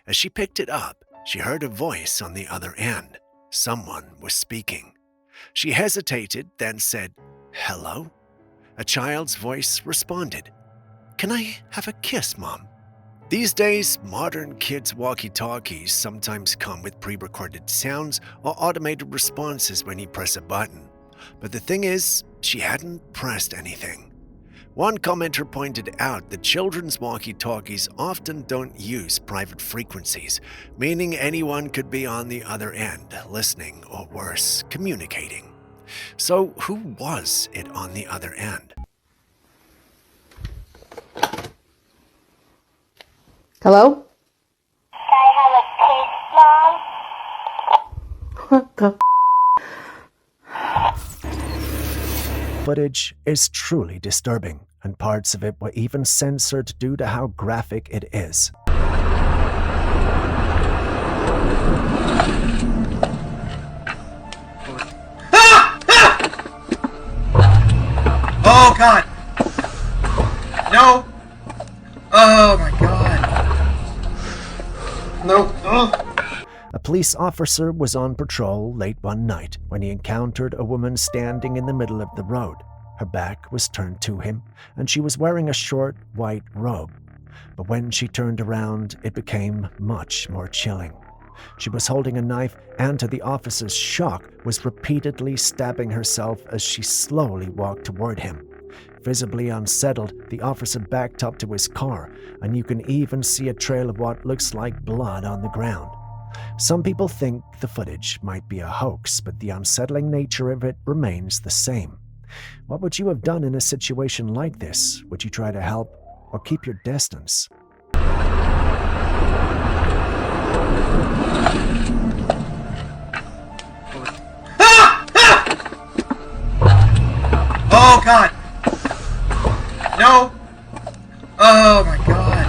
As she picked it up, she heard a voice on the other end. Someone was speaking. She hesitated, then said, "Hello?" A child's voice responded, "Can I have a kiss, Mom?" These days, modern kids' walkie-talkies sometimes come with pre-recorded sounds or automated responses when you press a button. But the thing is, she hadn't pressed anything. One commenter pointed out that children's walkie-talkies often don't use private frequencies, meaning anyone could be on the other end, listening or worse, communicating. So who was it on the other end? Hello? What the Footage is truly disturbing, and parts of it were even censored due to how graphic it is. Oh god! No! Oh my god! No! A police officer was on patrol late one night when he encountered a woman standing in the middle of the road. Her back was turned to him, and she was wearing a short white robe. But when she turned around, it became much more chilling. She was holding a knife and, to the officer's shock, was repeatedly stabbing herself as she slowly walked toward him. Visibly unsettled, the officer backed up to his car, and you can even see a trail of what looks like blood on the ground. Some people think the footage might be a hoax, but the unsettling nature of it remains the same. What would you have done in a situation like this? Would you try to help or keep your distance? Oh god! No! Oh my god!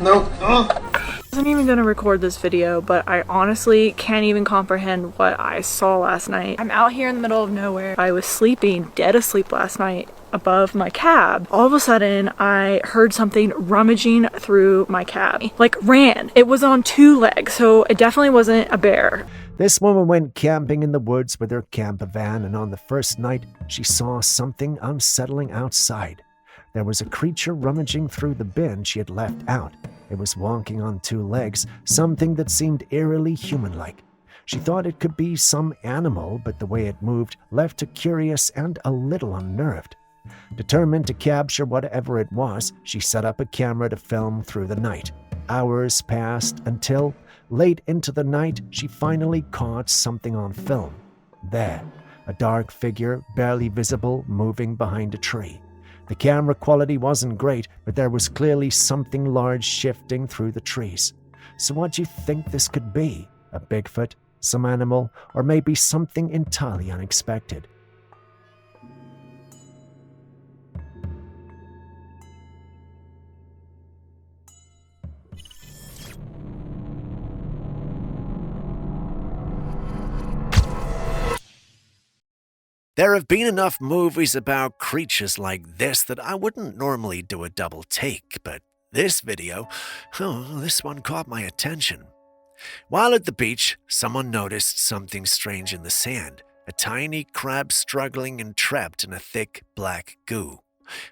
No! Oh. I wasn't even gonna record this video, but I honestly can't even comprehend what I saw last night. I'm out here in the middle of nowhere. I was sleeping, dead asleep last night above my cab. All of a sudden, I heard something rummaging through my cab. Like, ran. It was on two legs, so it definitely wasn't a bear. This woman went camping in the woods with her camper van, and on the first night, she saw something unsettling outside. There was a creature rummaging through the bin she had left out. It was walking on two legs, something that seemed eerily human-like. She thought it could be some animal, but the way it moved left her curious and a little unnerved. Determined to capture whatever it was, she set up a camera to film through the night. Hours passed until, late into the night, she finally caught something on film. There, a dark figure, barely visible, moving behind a tree. The camera quality wasn't great, but there was clearly something large shifting through the trees. So what do you think this could be? A Bigfoot, some animal, or maybe something entirely unexpected? There have been enough movies about creatures like this that I wouldn't normally do a double take, but this video, this one caught my attention. While at the beach, someone noticed something strange in the sand, a tiny crab struggling and trapped in a thick black goo.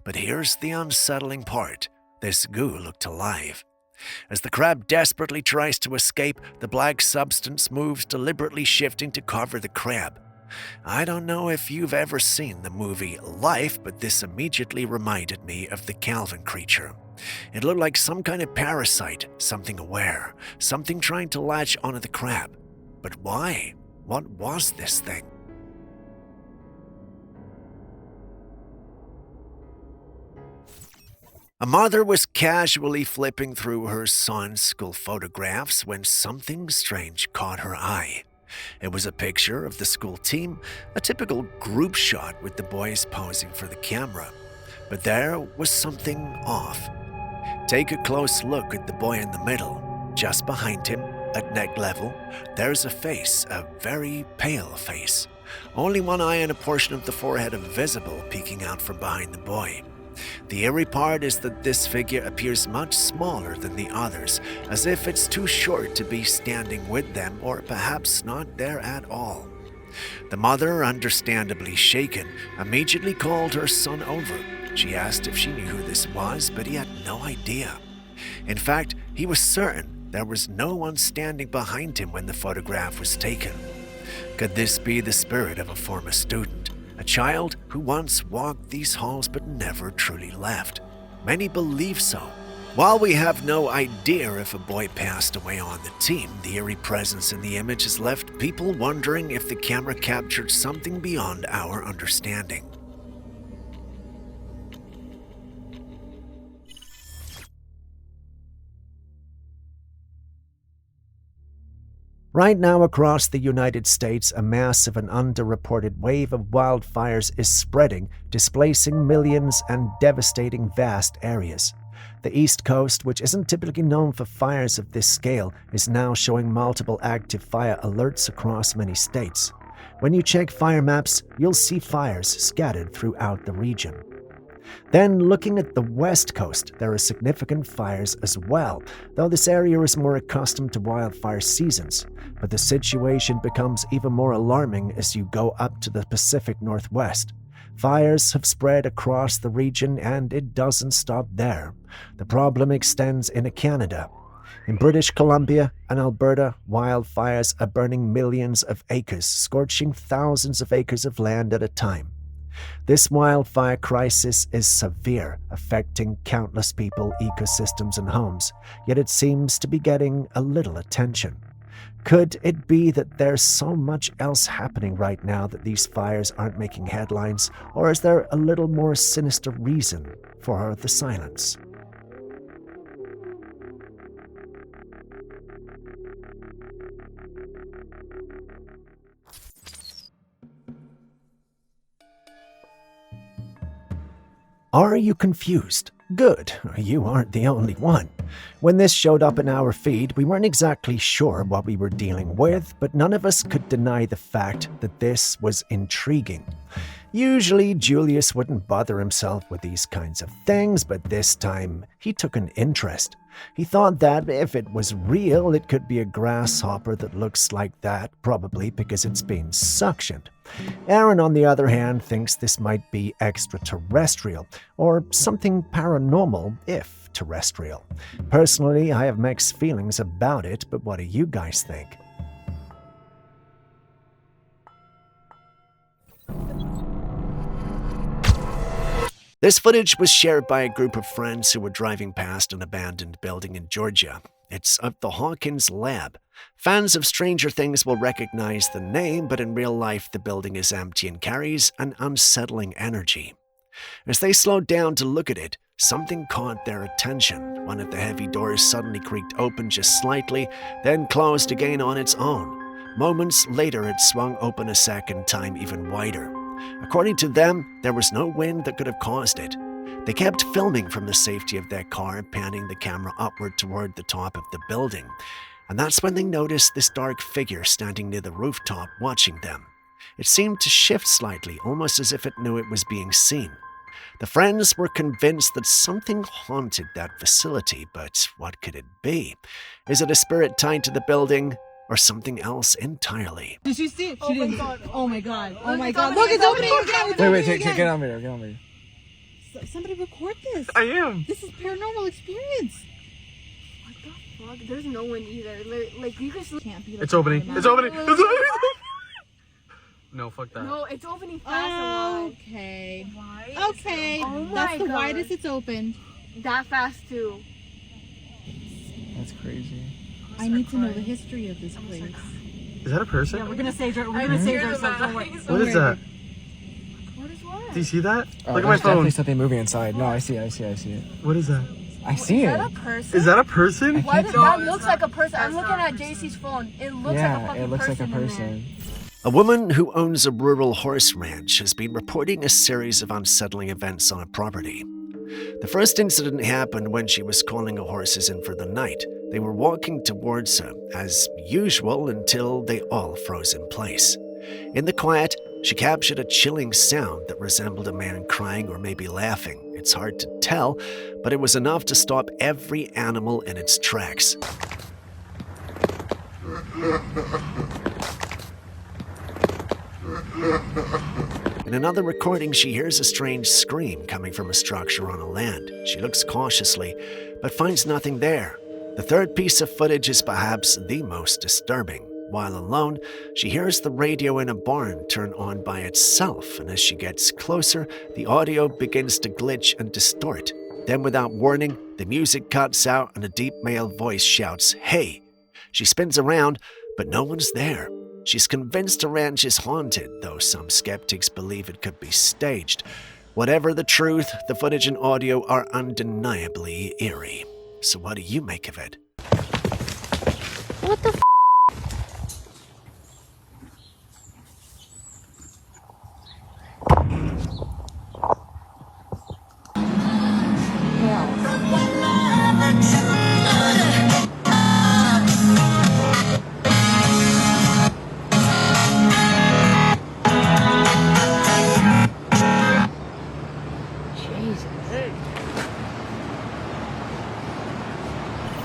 But here's the unsettling part. This goo looked alive. As the crab desperately tries to escape, the black substance moves, deliberately shifting to cover the crab. I don't know if you've ever seen the movie Life, but this immediately reminded me of the Calvin creature. It looked like some kind of parasite, something aware, something trying to latch onto the crab. But why? What was this thing? A mother was casually flipping through her son's school photographs when something strange caught her eye. It was a picture of the school team, a typical group shot with the boys posing for the camera. But there was something off. Take a close look at the boy in the middle. Just behind him, at neck level, there's a face, a very pale face. Only one eye and a portion of the forehead are visible peeking out from behind the boy. The eerie part is that this figure appears much smaller than the others, as if it's too short to be standing with them or perhaps not there at all. The mother, understandably shaken, immediately called her son over. She asked if she knew who this was, but he had no idea. In fact, he was certain there was no one standing behind him when the photograph was taken. Could this be the spirit of a former student, a child who once walked these halls but never truly left? Many believe so. While we have no idea if a boy passed away on the team, the eerie presence in the image has left people wondering if the camera captured something beyond our understanding. Right now across the United States, a massive and underreported wave of wildfires is spreading, displacing millions and devastating vast areas. The East Coast, which isn't typically known for fires of this scale, is now showing multiple active fire alerts across many states. When you check fire maps, you'll see fires scattered throughout the region. Then, looking at the West Coast, there are significant fires as well, though this area is more accustomed to wildfire seasons. But the situation becomes even more alarming as you go up to the Pacific Northwest. Fires have spread across the region, and it doesn't stop there. The problem extends into Canada. In British Columbia and Alberta, wildfires are burning millions of acres, scorching thousands of acres of land at a time. This wildfire crisis is severe, affecting countless people, ecosystems, and homes, yet it seems to be getting a little attention. Could it be that there's so much else happening right now that these fires aren't making headlines, or is there a little more sinister reason for the silence? Are you confused? Good, you aren't the only one. When this showed up in our feed, we weren't exactly sure what we were dealing with, but none of us could deny the fact that this was intriguing. Usually, Julius wouldn't bother himself with these kinds of things, but this time, he took an interest. He thought that if it was real, it could be a grasshopper that looks like that, probably because it's been suctioned. Aaron, on the other hand, thinks this might be extraterrestrial, or something paranormal, if terrestrial. Personally, I have mixed feelings about it, but what do you guys think? This footage was shared by a group of friends who were driving past an abandoned building in Georgia. It's of the Hawkins Lab. Fans of Stranger Things will recognize the name, but in real life the building is empty and carries an unsettling energy. As they slowed down to look at it, something caught their attention. One of the heavy doors suddenly creaked open just slightly, then closed again on its own. Moments later, it swung open a second time, even wider. According to them, there was no wind that could have caused it. They kept filming from the safety of their car, panning the camera upward toward the top of the building. And that's when they noticed this dark figure standing near the rooftop watching them. It seemed to shift slightly, almost as if it knew it was being seen. The friends were convinced that something haunted that facility, but what could it be? Is it a spirit tied to the building, or something else entirely? Did she see it? She didn't. Oh my god. Oh my god. Look, it's opening again. Wait, get on video, get on video. Somebody record this. I am. This is paranormal experience. What the fuck? There's no one either. Like you just can't be. It's opening. It's opening. It's opening. No, fuck that. No, it's opening fast. Okay. Why? Okay. Oh my That's the god. widest it's opened. That fast too. That's crazy. I need to know the history of this place. Is that a person? Yeah, we're gonna save ourselves. Don't worry. What is that? What is what? Do you see that? Oh, Look at my phone. Definitely something moving inside. No, I see it. What is that? I see Is it. that a person? Is that a person? Why does that looks like a person? I'm looking at JC's phone. It looks like a fucking it looks like a in there. person. A woman who owns a rural horse ranch has been reporting a series of unsettling events on a property. The first incident happened when she was calling her horses in for the night. They were walking towards her, as usual, until they all froze in place. In the quiet, she captured a chilling sound that resembled a man crying or maybe laughing. It's hard to tell, but it was enough to stop every animal in its tracks. In another recording, she hears a strange scream coming from a structure on a land. She looks cautiously, but finds nothing there. The third piece of footage is perhaps the most disturbing. While alone, she hears the radio in a barn turn on by itself, and as she gets closer, the audio begins to glitch and distort. Then, without warning, the music cuts out and a deep male voice shouts, "Hey!" She spins around, but no one's there. She's convinced the ranch is haunted, though some skeptics believe it could be staged. Whatever the truth, the footage and audio are undeniably eerie. So what do you make of it? What the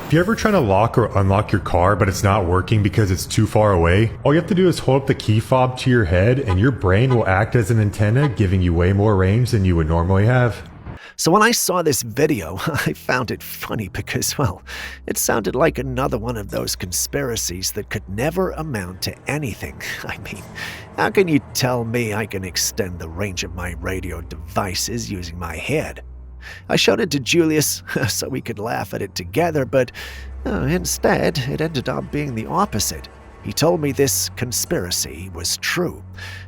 If you're ever trying to lock or unlock your car but it's not working because it's too far away, all you have to do is hold up the key fob to your head and your brain will act as an antenna, giving you way more range than you would normally have. So when I saw this video, I found it funny because, well, it sounded like another one of those conspiracies that could never amount to anything. I mean, how can you tell me I can extend the range of my radio devices using my head? I showed it to Julius so we could laugh at it together, but instead it ended up being the opposite. He told me this conspiracy was true.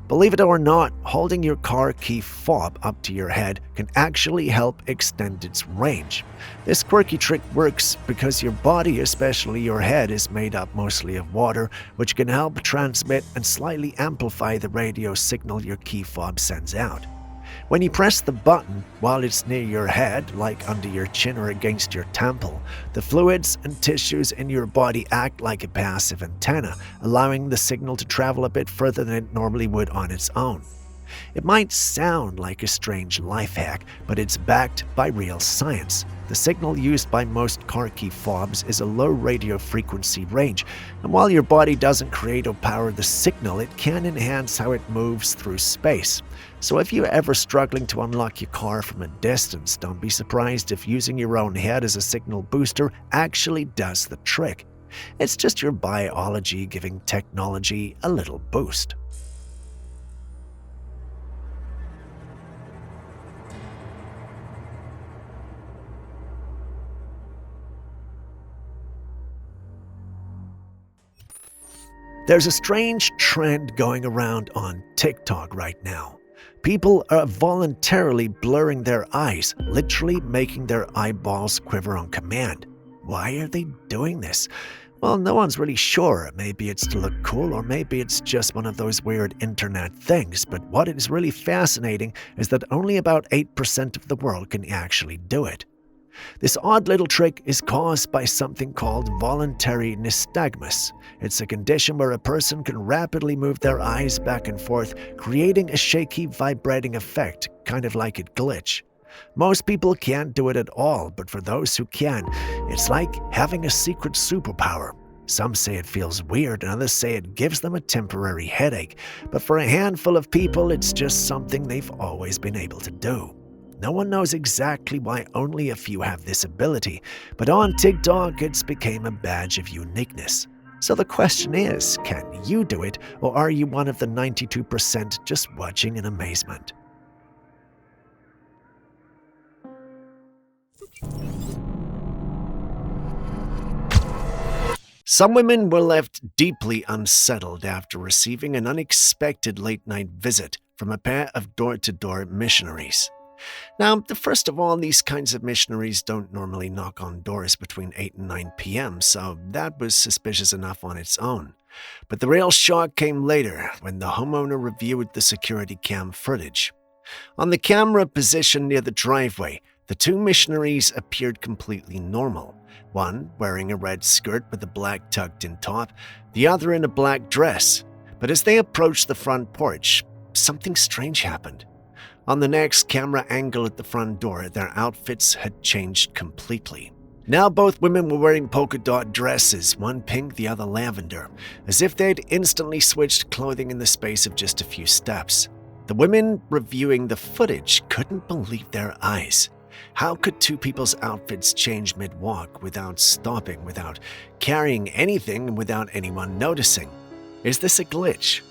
Believe it or not, holding your car key fob up to your head can actually help extend its range. This quirky trick works because your body, especially your head, is made up mostly of water, which can help transmit and slightly amplify the radio signal your key fob sends out. When you press the button while it's near your head, like under your chin or against your temple, the fluids and tissues in your body act like a passive antenna, allowing the signal to travel a bit further than it normally would on its own. It might sound like a strange life hack, but it's backed by real science. The signal used by most car key fobs is a low radio frequency range, and while your body doesn't create or power the signal, it can enhance how it moves through space. So if you're ever struggling to unlock your car from a distance, don't be surprised if using your own head as a signal booster actually does the trick. It's just your biology giving technology a little boost. There's a strange trend going around on TikTok right now. People are voluntarily blurring their eyes, literally making their eyeballs quiver on command. Why are they doing this? Well, no one's really sure. Maybe it's to look cool, or maybe it's just one of those weird internet things. But what is really fascinating is that only about 8% of the world can actually do it. This odd little trick is caused by something called voluntary nystagmus. It's a condition where a person can rapidly move their eyes back and forth, creating a shaky, vibrating effect, kind of like a glitch. Most people can't do it at all, but for those who can, it's like having a secret superpower. Some say it feels weird, and others say it gives them a temporary headache. But for a handful of people, it's just something they've always been able to do. No one knows exactly why only a few have this ability, but on TikTok it's become a badge of uniqueness. So the question is, can you do it, or are you one of the 92% just watching in amazement? Some women were left deeply unsettled after receiving an unexpected late-night visit from a pair of door-to-door missionaries. Now, first of all, these kinds of missionaries don't normally knock on doors between 8 and 9 p.m., so that was suspicious enough on its own. But the real shock came later, when the homeowner reviewed the security cam footage. On the camera positioned near the driveway, the two missionaries appeared completely normal. One wearing a red skirt with a black tucked-in top, the other in a black dress. But as they approached the front porch, something strange happened. On the next camera angle at the front door, their outfits had changed completely. Now both women were wearing polka dot dresses, one pink, the other lavender, as if they'd instantly switched clothing in the space of just a few steps. The women reviewing the footage couldn't believe their eyes. How could two people's outfits change mid-walk without stopping, without carrying anything, and without anyone noticing? Is this a glitch?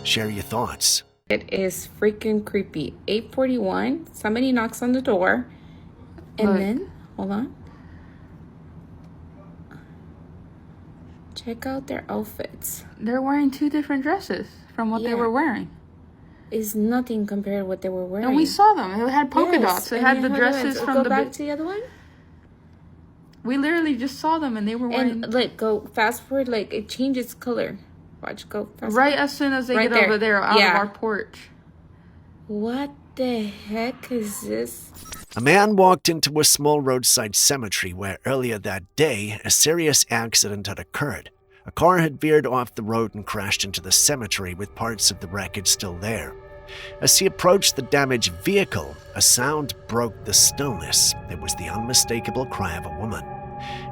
Share your thoughts. It is freaking creepy. 8:41, somebody knocks on the door, and then, hold on. Check out their outfits. They're wearing two different dresses from what they were wearing. Is nothing compared to what they were wearing. And we saw them. It had polka dots. It had the dresses from go the... back to the other one. We literally just saw them and they were wearing... And like, go fast forward, like it changes color. Watch, go fast right forward. As soon as they get over there out of our porch. What the heck is this? A man walked into a small roadside cemetery where earlier that day, a serious accident had occurred. A car had veered off the road and crashed into the cemetery with parts of the wreckage still there. As he approached the damaged vehicle, a sound broke the stillness. It was the unmistakable cry of a woman.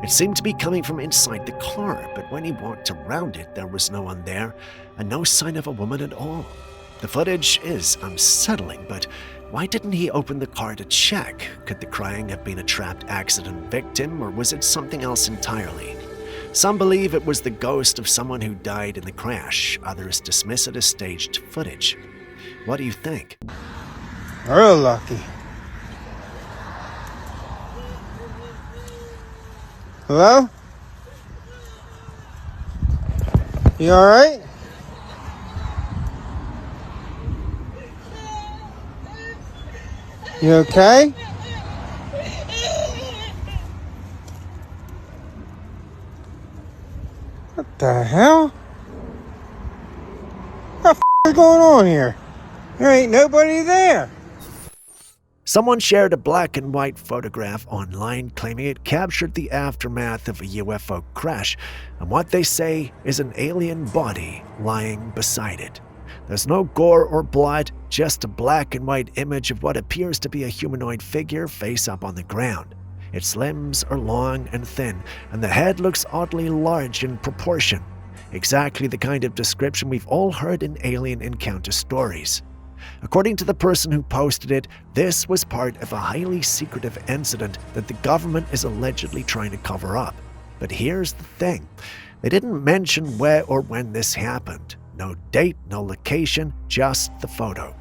It seemed to be coming from inside the car, but when he walked around it, there was no one there, and no sign of a woman at all. The footage is unsettling, but why didn't he open the car to check? Could the crying have been a trapped accident victim, or was it something else entirely? Some believe it was the ghost of someone who died in the crash. Others dismiss it as staged footage. What do you think? Real lucky. Hello? You alright? You okay? What the hell? What the f is going on here? There ain't nobody there. Someone shared a black and white photograph online claiming it captured the aftermath of a UFO crash and what they say is an alien body lying beside it. There's no gore or blood, just a black and white image of what appears to be a humanoid figure face up on the ground. Its limbs are long and thin, and the head looks oddly large in proportion. Exactly the kind of description we've all heard in alien encounter stories. According to the person who posted it, this was part of a highly secretive incident that the government is allegedly trying to cover up. But here's the thing. They didn't mention where or when this happened. No date, no location, just the photo.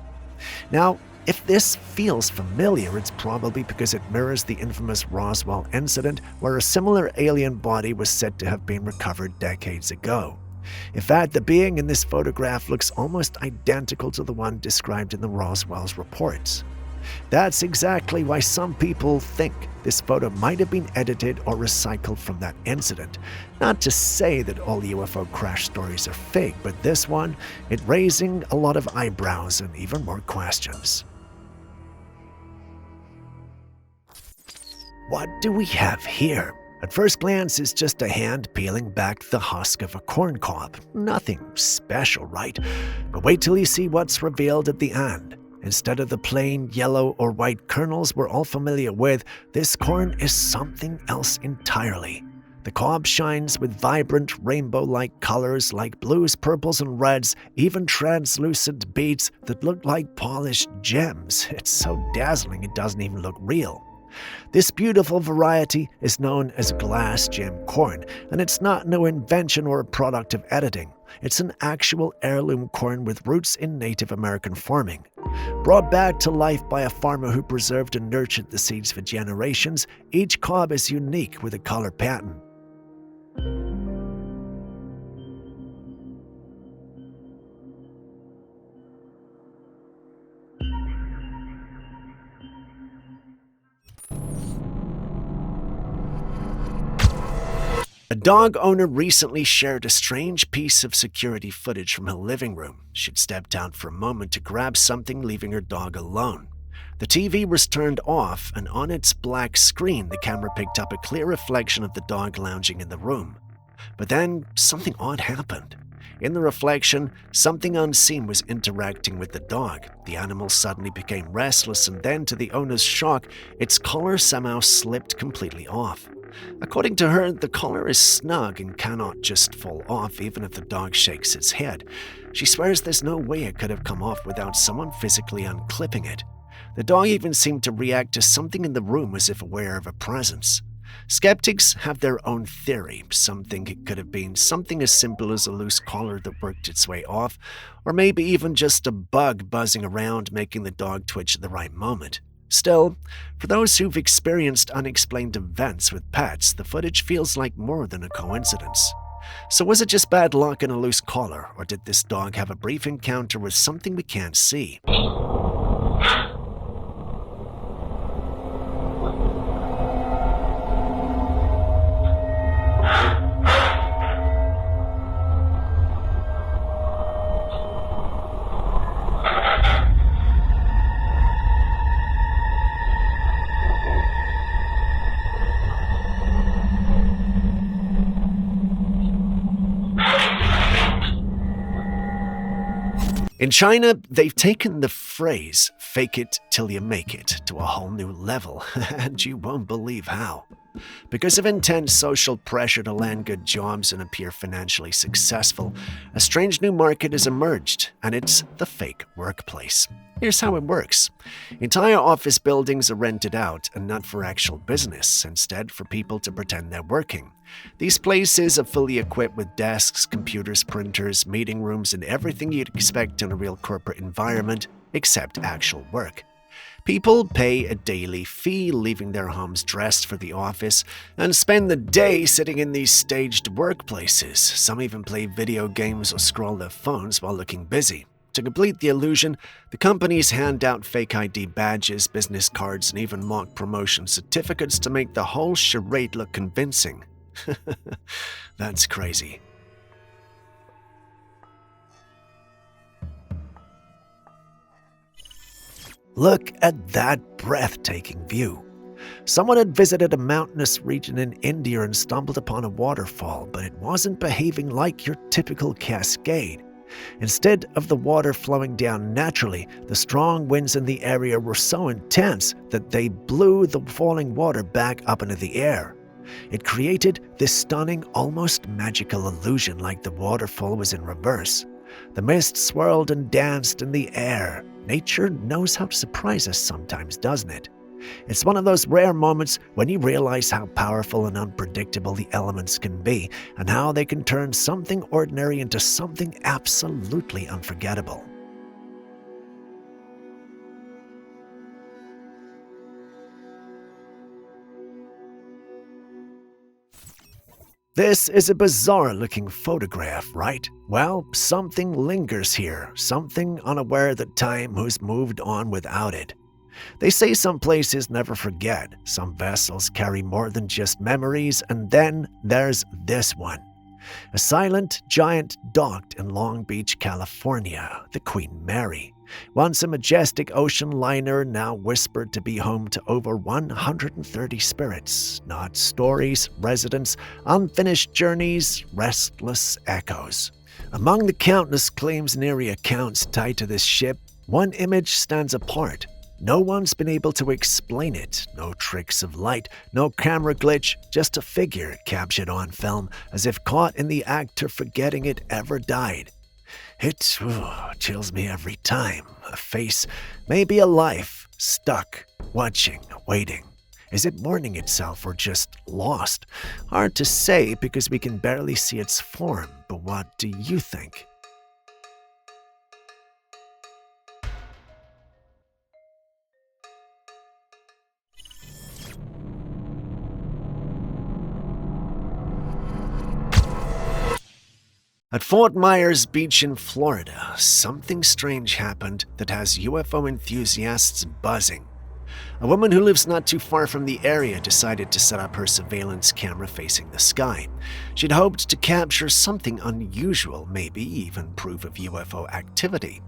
Now, if this feels familiar, it's probably because it mirrors the infamous Roswell incident where a similar alien body was said to have been recovered decades ago. In fact, the being in this photograph looks almost identical to the one described in the Roswell's reports. That's exactly why some people think this photo might have been edited or recycled from that incident. Not to say that all UFO crash stories are fake, but this one, it's raising a lot of eyebrows and even more questions. What do we have here? At first glance, it's just a hand peeling back the husk of a corn cob. Nothing special, right? But wait till you see what's revealed at the end. Instead of the plain yellow or white kernels we're all familiar with, this corn is something else entirely. The cob shines with vibrant rainbow-like colors like blues, purples, and reds, even translucent beads that look like polished gems. It's so dazzling it doesn't even look real. This beautiful variety is known as glass gem corn, and it's not no invention or a product of editing. It's an actual heirloom corn with roots in Native American farming. Brought back to life by a farmer who preserved and nurtured the seeds for generations, each cob is unique with a color pattern. A dog owner recently shared a strange piece of security footage from her living room. She'd stepped out for a moment to grab something, leaving her dog alone. The TV was turned off, and on its black screen, the camera picked up a clear reflection of the dog lounging in the room. But then, something odd happened. In the reflection, something unseen was interacting with the dog. The animal suddenly became restless, and then, to the owner's shock, its collar somehow slipped completely off. According to her, the collar is snug and cannot just fall off even if the dog shakes its head. She swears there's no way it could have come off without someone physically unclipping it. The dog even seemed to react to something in the room as if aware of a presence. Skeptics have their own theory. Some think it could have been something as simple as a loose collar that worked its way off, or maybe even just a bug buzzing around making the dog twitch at the right moment. Still, for those who've experienced unexplained events with pets, the footage feels like more than a coincidence. So was it just bad luck and a loose collar, or did this dog have a brief encounter with something we can't see? In China, they've taken the phrase, "fake it till you make it," to a whole new level, and you won't believe how. Because of intense social pressure to land good jobs and appear financially successful, a strange new market has emerged, and it's the fake workplace. Here's how it works. Entire office buildings are rented out, and not for actual business, instead for people to pretend they're working. These places are fully equipped with desks, computers, printers, meeting rooms, and everything you'd expect in a real corporate environment, except actual work. People pay a daily fee, leaving their homes dressed for the office, and spend the day sitting in these staged workplaces. Some even play video games or scroll their phones while looking busy. To complete the illusion, the companies hand out fake ID badges, business cards, and even mock promotion certificates to make the whole charade look convincing. That's crazy. Look at that breathtaking view. Someone had visited a mountainous region in India and stumbled upon a waterfall, but it wasn't behaving like your typical cascade. Instead of the water flowing down naturally, the strong winds in the area were so intense that they blew the falling water back up into the air. It created this stunning, almost magical illusion like the waterfall was in reverse. The mist swirled and danced in the air. Nature knows how to surprise us sometimes, doesn't it? It's one of those rare moments when you realize how powerful and unpredictable the elements can be, and how they can turn something ordinary into something absolutely unforgettable. This is a bizarre-looking photograph, right? Well, something lingers here, something unaware that time has moved on without it. They say some places never forget, some vessels carry more than just memories, and then there's this one. A silent giant docked in Long Beach, California, the Queen Mary. Once a majestic ocean liner, now whispered to be home to over 130 spirits. Not stories, residents, unfinished journeys, restless echoes. Among the countless claims and eerie accounts tied to this ship, one image stands apart. No one's been able to explain it. No tricks of light, no camera glitch, just a figure captured on film as if caught in the act of forgetting it ever died. It chills me every time. A face, maybe a life, stuck, watching, waiting. Is it mourning itself or just lost? Hard to say because we can barely see its form, but what do you think? At Fort Myers Beach in Florida, something strange happened that has UFO enthusiasts buzzing. A woman who lives not too far from the area decided to set up her surveillance camera facing the sky. She'd hoped to capture something unusual, maybe even proof of UFO activity.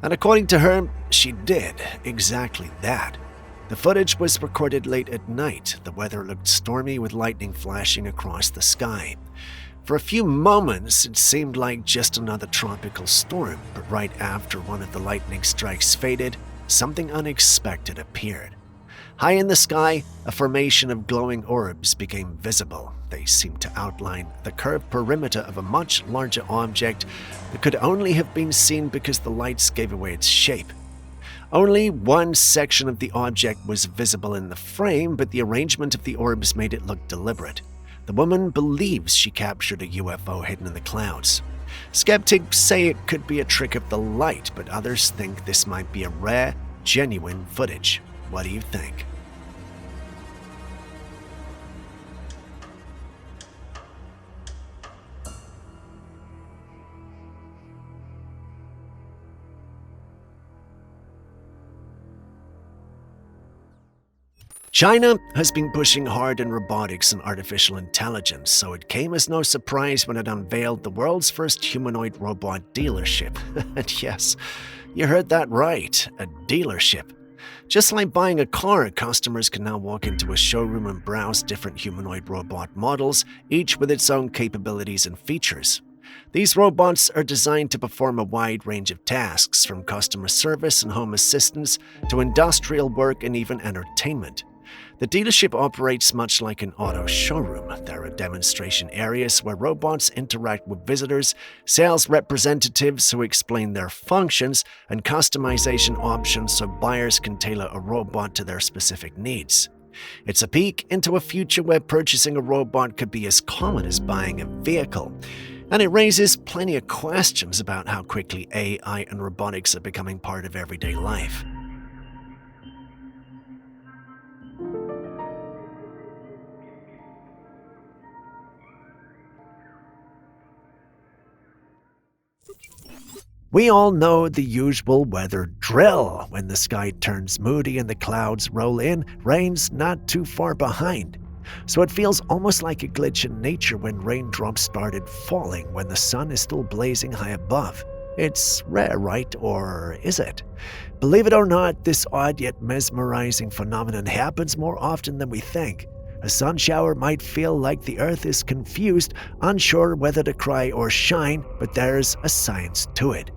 And according to her, she did exactly that. The footage was recorded late at night. The weather looked stormy with lightning flashing across the sky. For a few moments, it seemed like just another tropical storm, but right after one of the lightning strikes faded, something unexpected appeared. High in the sky, a formation of glowing orbs became visible. They seemed to outline the curved perimeter of a much larger object that could only have been seen because the lights gave away its shape. Only one section of the object was visible in the frame, but the arrangement of the orbs made it look deliberate. The woman believes she captured a UFO hidden in the clouds. Skeptics say it could be a trick of the light, but others think this might be a rare, genuine footage. What do you think? China has been pushing hard in robotics and artificial intelligence, so it came as no surprise when it unveiled the world's first humanoid robot dealership. And yes, you heard that right, a dealership. Just like buying a car, customers can now walk into a showroom and browse different humanoid robot models, each with its own capabilities and features. These robots are designed to perform a wide range of tasks, from customer service and home assistance to industrial work and even entertainment. The dealership operates much like an auto showroom. There are demonstration areas where robots interact with visitors, sales representatives who explain their functions, and customization options so buyers can tailor a robot to their specific needs. It's a peek into a future where purchasing a robot could be as common as buying a vehicle. And it raises plenty of questions about how quickly AI and robotics are becoming part of everyday life. We all know the usual weather drill. When the sky turns moody and the clouds roll in, rain's not too far behind. So it feels almost like a glitch in nature when raindrops started falling when the sun is still blazing high above. It's rare, right? Or is it? Believe it or not, this odd yet mesmerizing phenomenon happens more often than we think. A sun shower might feel like the earth is confused, unsure whether to cry or shine, but there's a science to it.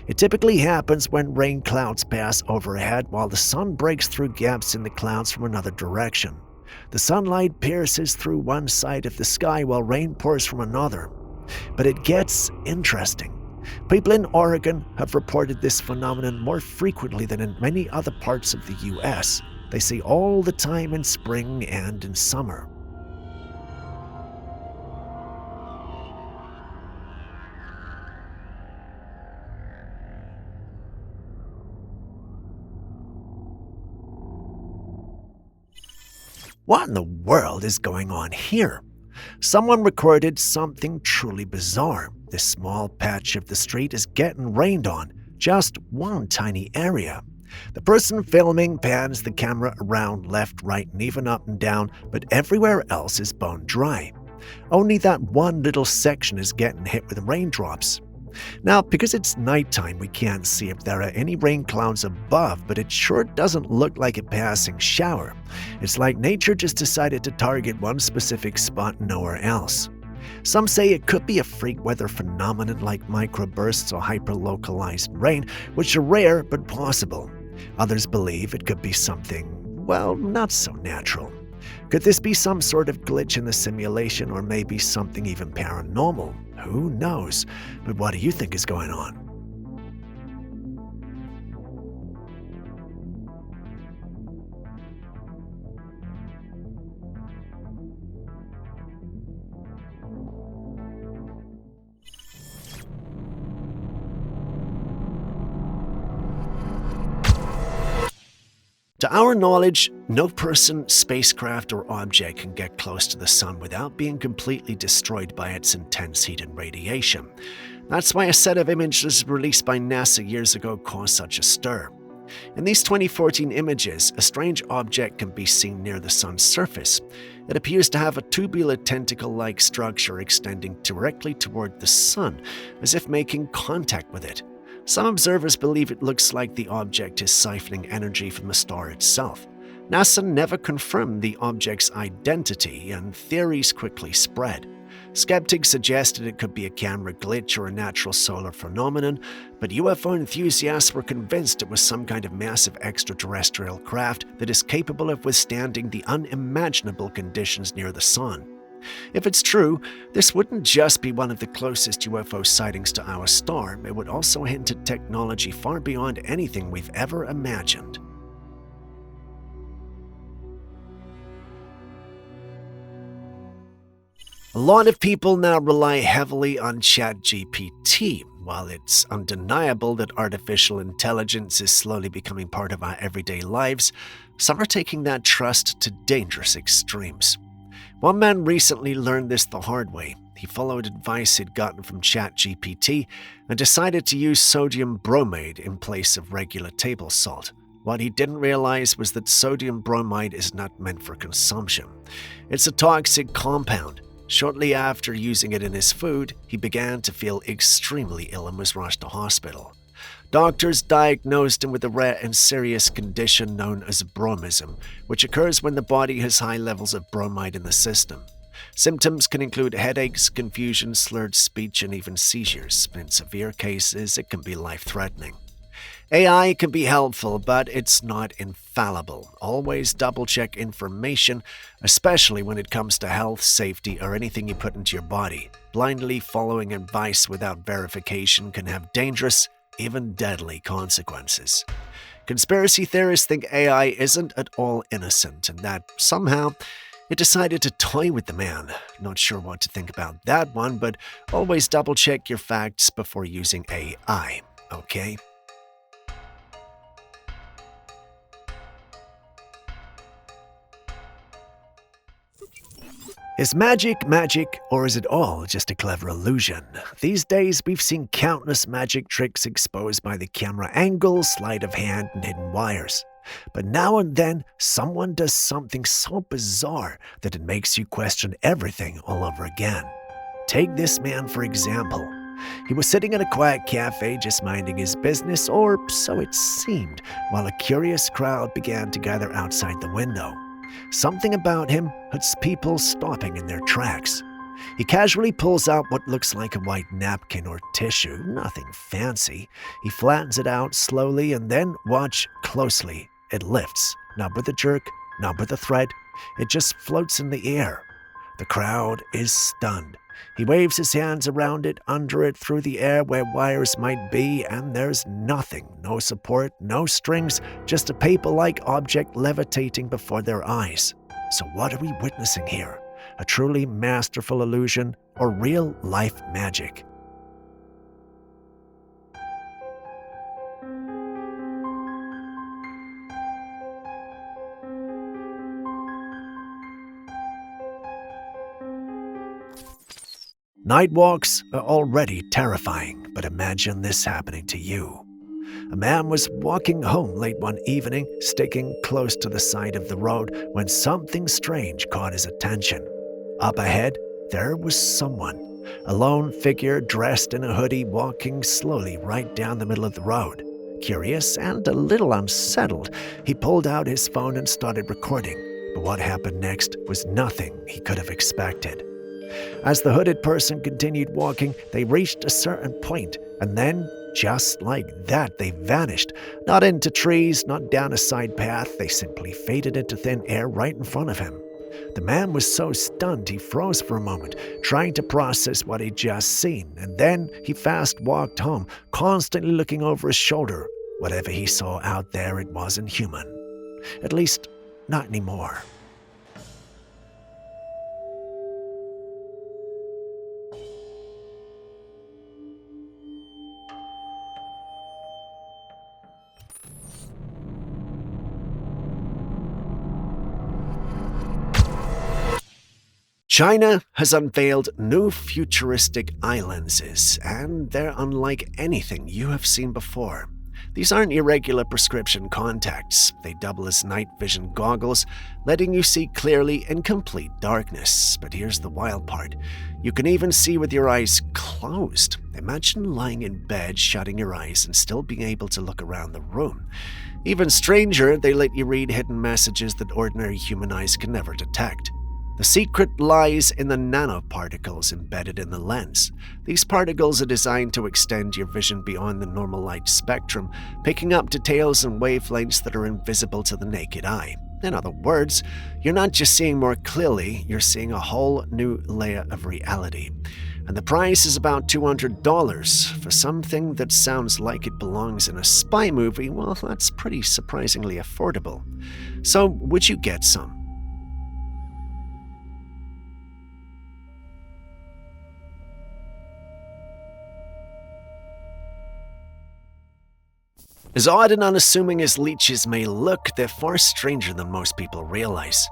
It typically happens when rain clouds pass overhead while the sun breaks through gaps in the clouds from another direction. The sunlight pierces through one side of the sky while rain pours from another. But it gets interesting. People in Oregon have reported this phenomenon more frequently than in many other parts of the US. They see all the time in spring and in summer. What in the world is going on here? Someone recorded something truly bizarre. This small patch of the street is getting rained on, just one tiny area. The person filming pans the camera around left, right, and even up and down, but everywhere else is bone dry. Only that one little section is getting hit with raindrops. Now, because it's nighttime, we can't see if there are any rain clouds above, but it sure doesn't look like a passing shower. It's like nature just decided to target one specific spot and nowhere else. Some say it could be a freak weather phenomenon like microbursts or hyper-localized rain, which are rare but possible. Others believe it could be something, well, not so natural. Could this be some sort of glitch in the simulation, or maybe something even paranormal? Who knows? But what do you think is going on? To our knowledge, no person, spacecraft, or object can get close to the sun without being completely destroyed by its intense heat and radiation. That's why a set of images released by NASA years ago caused such a stir. In these 2014 images, a strange object can be seen near the sun's surface. It appears to have a tubular tentacle-like structure extending directly toward the sun, as if making contact with it. Some observers believe it looks like the object is siphoning energy from the star itself. NASA never confirmed the object's identity, and theories quickly spread. Skeptics suggested it could be a camera glitch or a natural solar phenomenon, but UFO enthusiasts were convinced it was some kind of massive extraterrestrial craft that is capable of withstanding the unimaginable conditions near the sun. If it's true, this wouldn't just be one of the closest UFO sightings to our star, it would also hint at technology far beyond anything we've ever imagined. A lot of people now rely heavily on ChatGPT. While it's undeniable that artificial intelligence is slowly becoming part of our everyday lives, some are taking that trust to dangerous extremes. One man recently learned this the hard way. He followed advice he'd gotten from ChatGPT and decided to use sodium bromide in place of regular table salt. What he didn't realize was that sodium bromide is not meant for consumption. It's a toxic compound. Shortly after using it in his food, he began to feel extremely ill and was rushed to hospital. Doctors diagnosed him with a rare and serious condition known as bromism, which occurs when the body has high levels of bromide in the system. Symptoms can include headaches, confusion, slurred speech, and even seizures. In severe cases, it can be life-threatening. AI can be helpful, but it's not infallible. Always double-check information, especially when it comes to health, safety, or anything you put into your body. Blindly following advice without verification can have dangerous, even deadly consequences. Conspiracy theorists think AI isn't at all innocent, and that somehow it decided to toy with the man. Not sure what to think about that one, but always double-check your facts before using AI, okay? Is magic magic, or is it all just a clever illusion? These days, we've seen countless magic tricks exposed by the camera angle, sleight of hand, and hidden wires. But now and then, someone does something so bizarre that it makes you question everything all over again. Take this man, for example. He was sitting in a quiet cafe just minding his business, or so it seemed, while a curious crowd began to gather outside the window. Something about him had people stopping in their tracks. He casually pulls out what looks like a white napkin or tissue, nothing fancy. He flattens it out slowly and then, watch closely, it lifts. Not with a jerk, not with a threat, it just floats in the air. The crowd is stunned. He waves his hands around it, under it, through the air where wires might be, and there's nothing. No support, no strings, just a paper-like object levitating before their eyes. So what are we witnessing here? A truly masterful illusion or real-life magic? Night walks are already terrifying, but imagine this happening to you. A man was walking home late one evening, sticking close to the side of the road, when something strange caught his attention. Up ahead, there was someone, a lone figure dressed in a hoodie, walking slowly right down the middle of the road. Curious and a little unsettled, he pulled out his phone and started recording. But what happened next was nothing he could have expected. As the hooded person continued walking, they reached a certain point, and then, just like that, they vanished. Not into trees, not down a side path, they simply faded into thin air right in front of him. The man was so stunned he froze for a moment, trying to process what he'd just seen, and then he fast walked home, constantly looking over his shoulder. Whatever he saw out there, it wasn't human. At least, not anymore. China has unveiled new futuristic eye lenses, and they're unlike anything you have seen before. These aren't irregular prescription contacts. They double as night vision goggles, letting you see clearly in complete darkness. But here's the wild part. You can even see with your eyes closed. Imagine lying in bed, shutting your eyes, and still being able to look around the room. Even stranger, they let you read hidden messages that ordinary human eyes can never detect. The secret lies in the nanoparticles embedded in the lens. These particles are designed to extend your vision beyond the normal light spectrum, picking up details and wavelengths that are invisible to the naked eye. In other words, you're not just seeing more clearly, you're seeing a whole new layer of reality. And the price is about $200 for something that sounds like it belongs in a spy movie. Well, that's pretty surprisingly affordable. So, would you get some? As odd and unassuming as leeches may look, they're far stranger than most people realize.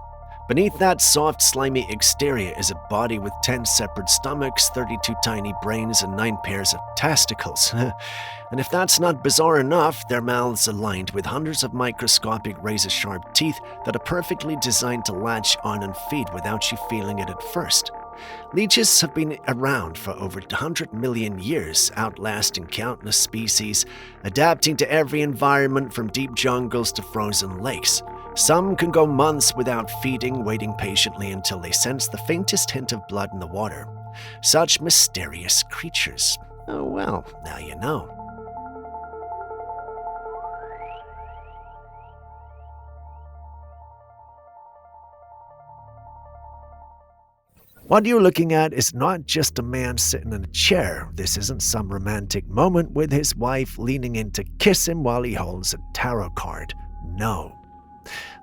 Beneath that soft, slimy exterior is a body with 10 separate stomachs, 32 tiny brains, and 9 pairs of testicles. And if that's not bizarre enough, their mouths are lined with hundreds of microscopic razor-sharp teeth that are perfectly designed to latch on and feed without you feeling it at first. Leeches have been around for over 100 million years, outlasting countless species, adapting to every environment from deep jungles to frozen lakes. Some can go months without feeding, waiting patiently until they sense the faintest hint of blood in the water. Such mysterious creatures. Oh well, now you know. What you're looking at is not just a man sitting in a chair. This isn't some romantic moment with his wife leaning in to kiss him while he holds a tarot card. No.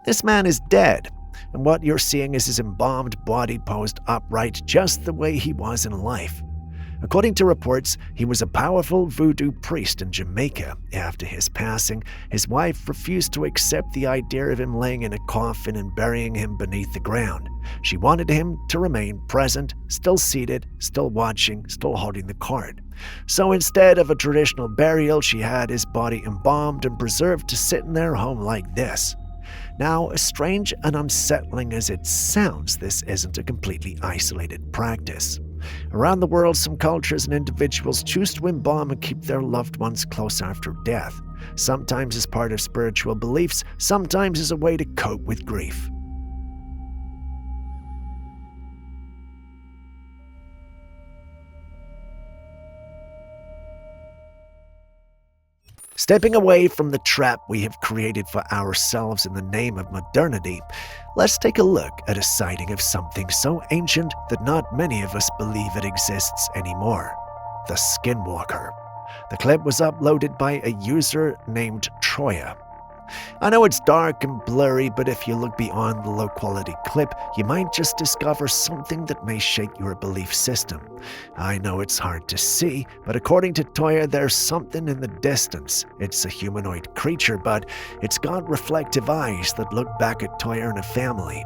This man is dead, and what you're seeing is his embalmed body posed upright just the way he was in life. According to reports, he was a powerful voodoo priest in Jamaica. After his passing, his wife refused to accept the idea of him laying in a coffin and burying him beneath the ground. She wanted him to remain present, still seated, still watching, still holding the card. So instead of a traditional burial, she had his body embalmed and preserved to sit in their home like this. Now, as strange and unsettling as it sounds, this isn't a completely isolated practice. Around the world, some cultures and individuals choose to embalm and keep their loved ones close after death, sometimes as part of spiritual beliefs, sometimes as a way to cope with grief. Stepping away from the trap we have created for ourselves in the name of modernity, let's take a look at a sighting of something so ancient that not many of us believe it exists anymore: the Skinwalker. The clip was uploaded by a user named Troya. I know it's dark and blurry, but if you look beyond the low-quality clip, you might just discover something that may shake your belief system. I know it's hard to see, but according to Toya, there's something in the distance. It's a humanoid creature, but it's got reflective eyes that look back at Toya and her family.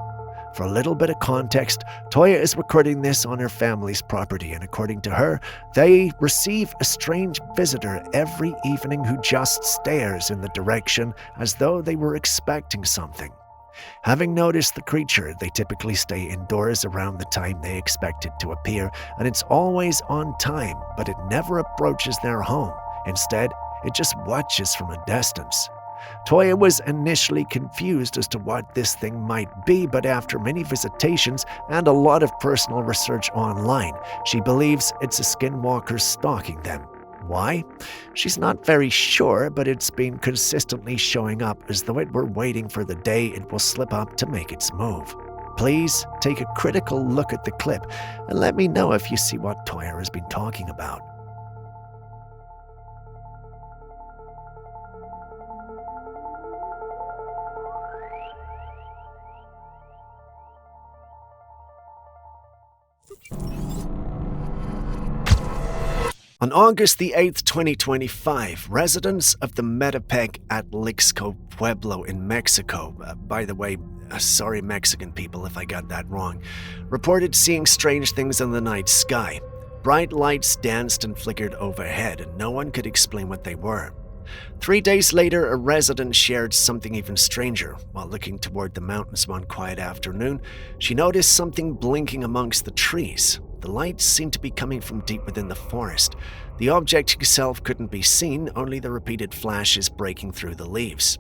For a little bit of context, Toya is recording this on her family's property, and according to her, they receive a strange visitor every evening who just stares in the direction as though they were expecting something. Having noticed the creature, they typically stay indoors around the time they expect it to appear, and it's always on time, but it never approaches their home. Instead, it just watches from a distance. Toya was initially confused as to what this thing might be, but after many visitations and a lot of personal research online, she believes it's a skinwalker stalking them. Why? She's not very sure, but it's been consistently showing up as though it were waiting for the day it will slip up to make its move. Please take a critical look at the clip and let me know if you see what Toya has been talking about. On August the 8th, 2025, residents of the Metepec Atlixco Pueblo in Mexico, by the way, sorry Mexican people if I got that wrong, reported seeing strange things in the night sky. Bright lights danced and flickered overhead, and no one could explain what they were. 3 days later, a resident shared something even stranger. While looking toward the mountains one quiet afternoon, she noticed something blinking amongst the trees. The lights seemed to be coming from deep within the forest. The object itself couldn't be seen, only the repeated flashes breaking through the leaves.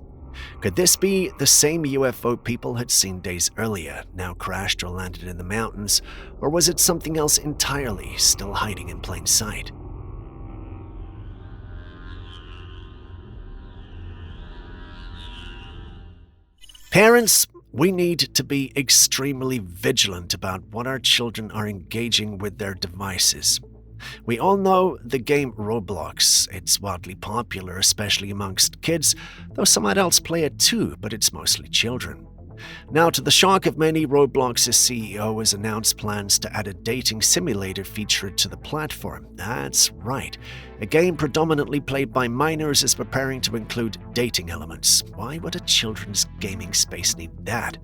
Could this be the same UFO people had seen days earlier, now crashed or landed in the mountains, or was it something else entirely, still hiding in plain sight? Parents, we need to be extremely vigilant about what our children are engaging with their devices. We all know the game Roblox. It's wildly popular, especially amongst kids, though some adults play it too, but it's mostly children. Now, to the shock of many, Roblox's CEO has announced plans to add a dating simulator feature to the platform. That's right. A game predominantly played by minors is preparing to include dating elements. Why would a children's gaming space need that?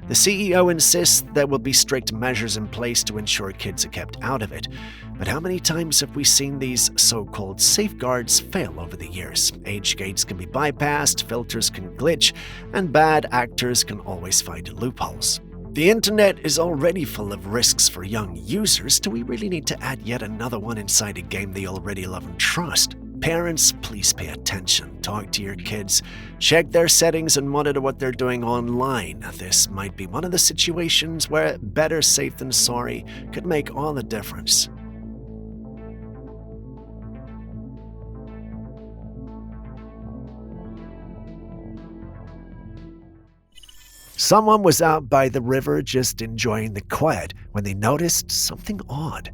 The CEO insists there will be strict measures in place to ensure kids are kept out of it. But how many times have we seen these so-called safeguards fail over the years? Age gates can be bypassed, filters can glitch, and bad actors can always find loopholes. The internet is already full of risks for young users. Do we really need to add yet another one inside a game they already love and trust? Parents, please pay attention. Talk to your kids. Check their settings and monitor what they're doing online. This might be one of the situations where better safe than sorry could make all the difference. Someone was out by the river just enjoying the quiet when they noticed something odd.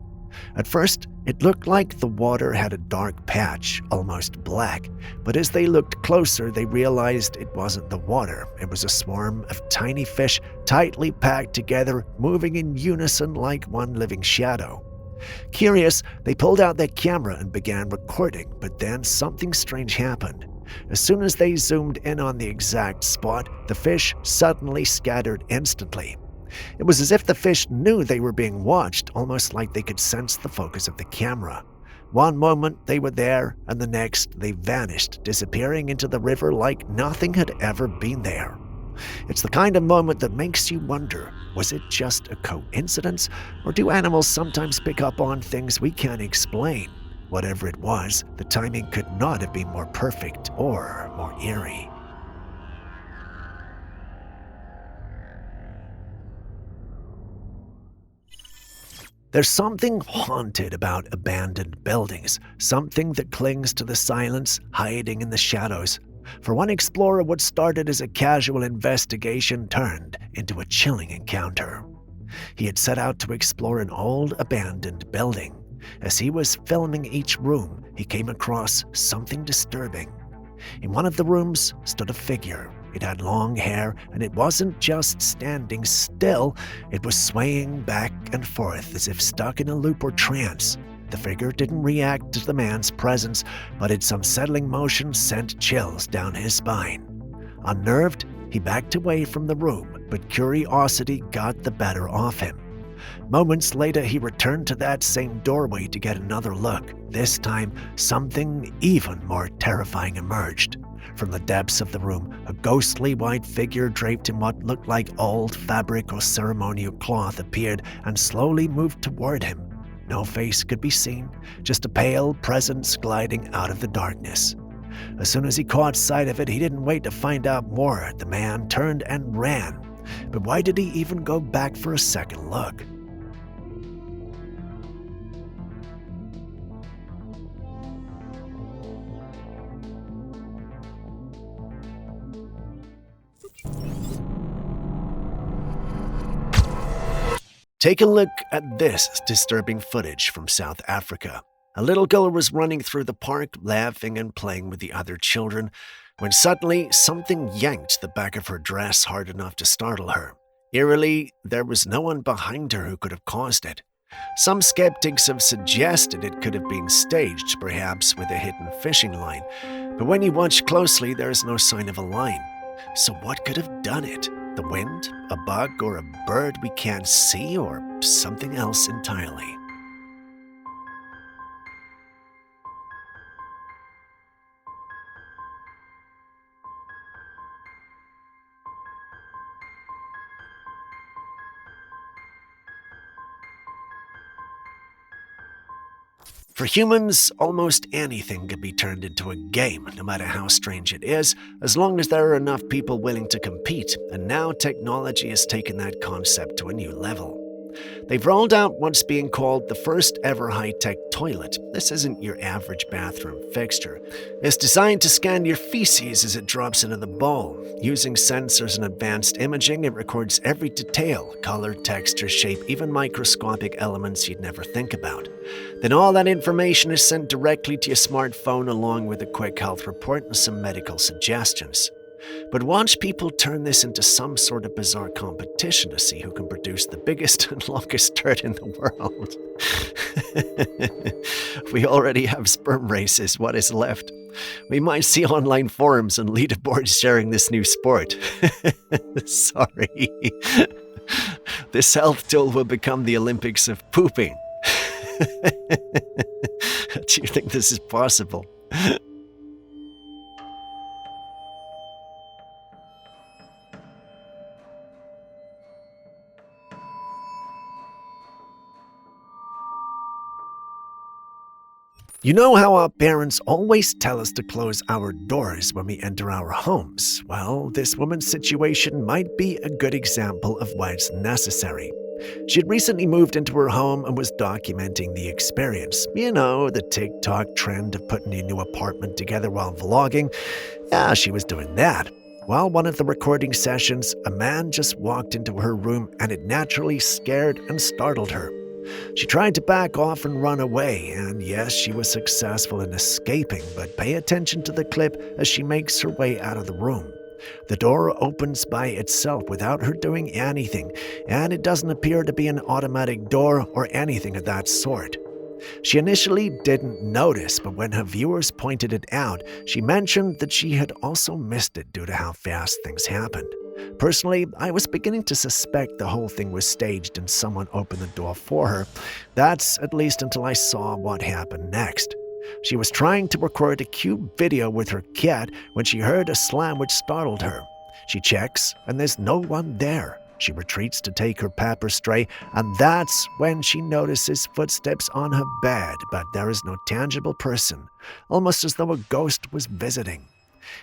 At first, it looked like the water had a dark patch, almost black, but as they looked closer, they realized it wasn't the water. It was a swarm of tiny fish tightly packed together, moving in unison like one living shadow. Curious, they pulled out their camera and began recording, but then something strange happened. As soon as they zoomed in on the exact spot, the fish suddenly scattered instantly. It was as if the fish knew they were being watched, almost like they could sense the focus of the camera. One moment they were there, and the next they vanished, disappearing into the river like nothing had ever been there. It's the kind of moment that makes you wonder, was it just a coincidence, or do animals sometimes pick up on things we can't explain? Whatever it was, the timing could not have been more perfect or more eerie. There's something haunted about abandoned buildings, something that clings to the silence, hiding in the shadows. For one explorer, what started as a casual investigation turned into a chilling encounter. He had set out to explore an old abandoned building. As he was filming each room, he came across something disturbing. In one of the rooms stood a figure. It had long hair, and it wasn't just standing still, it was swaying back and forth as if stuck in a loop or trance. The figure didn't react to the man's presence, but its unsettling motion sent chills down his spine. Unnerved, he backed away from the room, but curiosity got the better of him. Moments later, he returned to that same doorway to get another look. This time, something even more terrifying emerged. From the depths of the room, a ghostly white figure draped in what looked like old fabric or ceremonial cloth appeared and slowly moved toward him. No face could be seen, just a pale presence gliding out of the darkness. As soon as he caught sight of it, he didn't wait to find out more. The man turned and ran. But why did he even go back for a second look? Take a look at this disturbing footage from South Africa. A little girl was running through the park, laughing and playing with the other children, when suddenly something yanked the back of her dress hard enough to startle her. Eerily, there was no one behind her who could have caused it. Some skeptics have suggested it could have been staged, perhaps with a hidden fishing line, but when you watch closely, there is no sign of a line. So what could have done it? The wind, a bug, or a bird we can't see, or something else entirely? For humans, almost anything can be turned into a game, no matter how strange it is, as long as there are enough people willing to compete, and now technology has taken that concept to a new level. They've rolled out what's being called the first ever high-tech toilet. This isn't your average bathroom fixture. It's designed to scan your feces as it drops into the bowl. Using sensors and advanced imaging, it records every detail, color, texture, shape, even microscopic elements you'd never think about. Then all that information is sent directly to your smartphone along with a quick health report and some medical suggestions. But watch people turn this into some sort of bizarre competition to see who can produce the biggest and longest turd in the world. We already have sperm races. What is left? We might see online forums and leaderboards sharing this new sport. Sorry. This health tool will become the Olympics of pooping. Do you think this is possible? You know how our parents always tell us to close our doors when we enter our homes? Well, this woman's situation might be a good example of why it's necessary. She had recently moved into her home and was documenting the experience. You know, the TikTok trend of putting a new apartment together while vlogging. Yeah, she was doing that. While one of the recording sessions, a man just walked into her room and it naturally scared and startled her. She tried to back off and run away, and yes, she was successful in escaping, but pay attention to the clip as she makes her way out of the room. The door opens by itself without her doing anything, and it doesn't appear to be an automatic door or anything of that sort. She initially didn't notice, but when her viewers pointed it out, she mentioned that she had also missed it due to how fast things happened. Personally, I was beginning to suspect the whole thing was staged and someone opened the door for her. That's at least until I saw what happened next. She was trying to record a cute video with her cat when she heard a slam which startled her. She checks, and there's no one there. She retreats to take her pepper spray, and that's when she notices footsteps on her bed, but there is no tangible person, almost as though a ghost was visiting.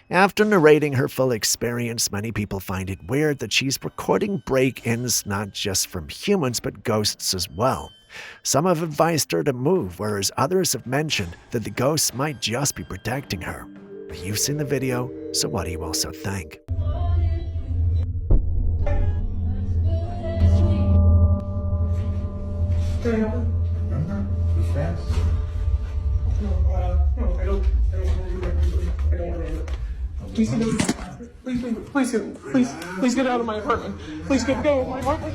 After narrating her full experience, many people find it weird that she's recording break-ins not just from humans but ghosts as well. Some have advised her to move, whereas others have mentioned that the ghosts might just be protecting her. You've seen the video, so what do you also think? Please get out of my apartment. Please get out of my apartment.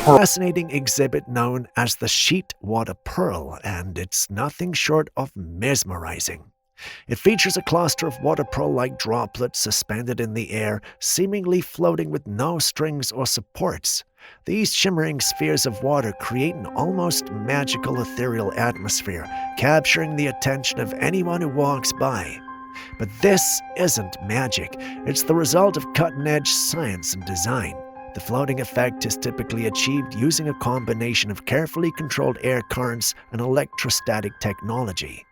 Fascinating exhibit known as the sheet water pearl, and it's nothing short of mesmerizing. It features a cluster of water pearl-like droplets suspended in the air, seemingly floating with no strings or supports. These shimmering spheres of water create an almost magical ethereal atmosphere, capturing the attention of anyone who walks by. But this isn't magic. It's the result of cutting-edge science and design. The floating effect is typically achieved using a combination of carefully controlled air currents and electrostatic technology.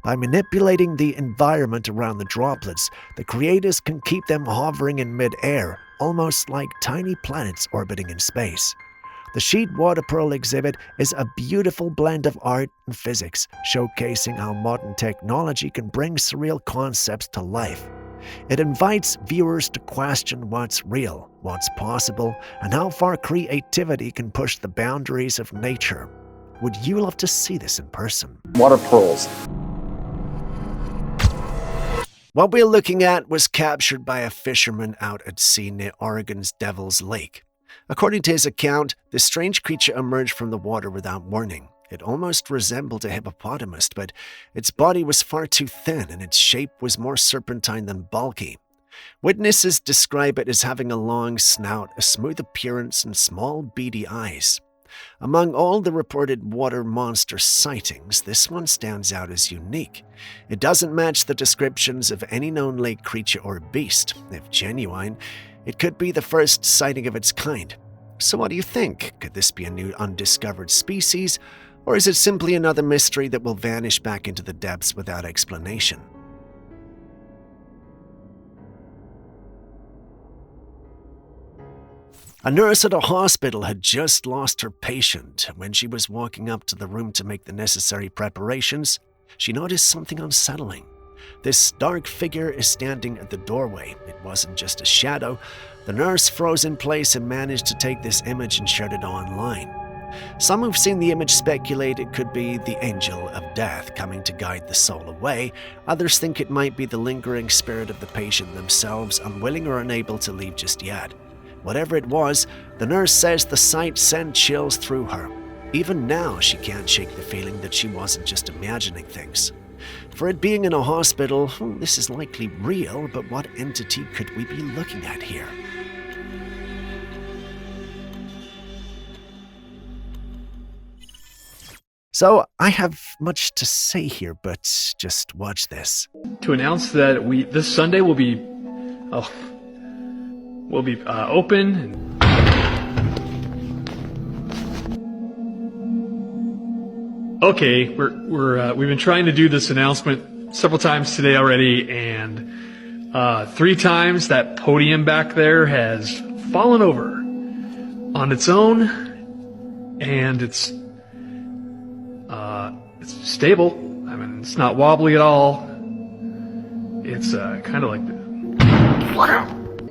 By manipulating the environment around the droplets, the creators can keep them hovering in mid-air, almost like tiny planets orbiting in space. The Sheet Water Pearl exhibit is a beautiful blend of art and physics, showcasing how modern technology can bring surreal concepts to life. It invites viewers to question what's real, what's possible, and how far creativity can push the boundaries of nature. Would you love to see this in person? Water pearls. What we're looking at was captured by a fisherman out at sea near Oregon's Devil's Lake. According to his account, this strange creature emerged from the water without warning. It almost resembled a hippopotamus, but its body was far too thin and its shape was more serpentine than bulky. Witnesses describe it as having a long snout, a smooth appearance, and small beady eyes. Among all the reported water monster sightings, this one stands out as unique. It doesn't match the descriptions of any known lake creature or beast. If genuine, it could be the first sighting of its kind. So what do you think? Could this be a new undiscovered species, or is it simply another mystery that will vanish back into the depths without explanation? A nurse at a hospital had just lost her patient. When she was walking up to the room to make the necessary preparations, she noticed something unsettling. This dark figure is standing at the doorway. It wasn't just a shadow. The nurse froze in place and managed to take this image and shared it online. Some who've seen the image speculate it could be the angel of death coming to guide the soul away. Others think it might be the lingering spirit of the patient themselves, unwilling or unable to leave just yet. Whatever it was, the nurse says the sight sent chills through her. Even now, she can't shake the feeling that she wasn't just imagining things. For it being in a hospital, this is likely real, but what entity could we be looking at here? So, I have much to say here, but just watch this. To announce that this Sunday will be open. Okay, we've been trying to do this announcement several times today already, and 3 times that podium back there has fallen over on its own, and it's stable. I mean, it's not wobbly at all. It's kind of like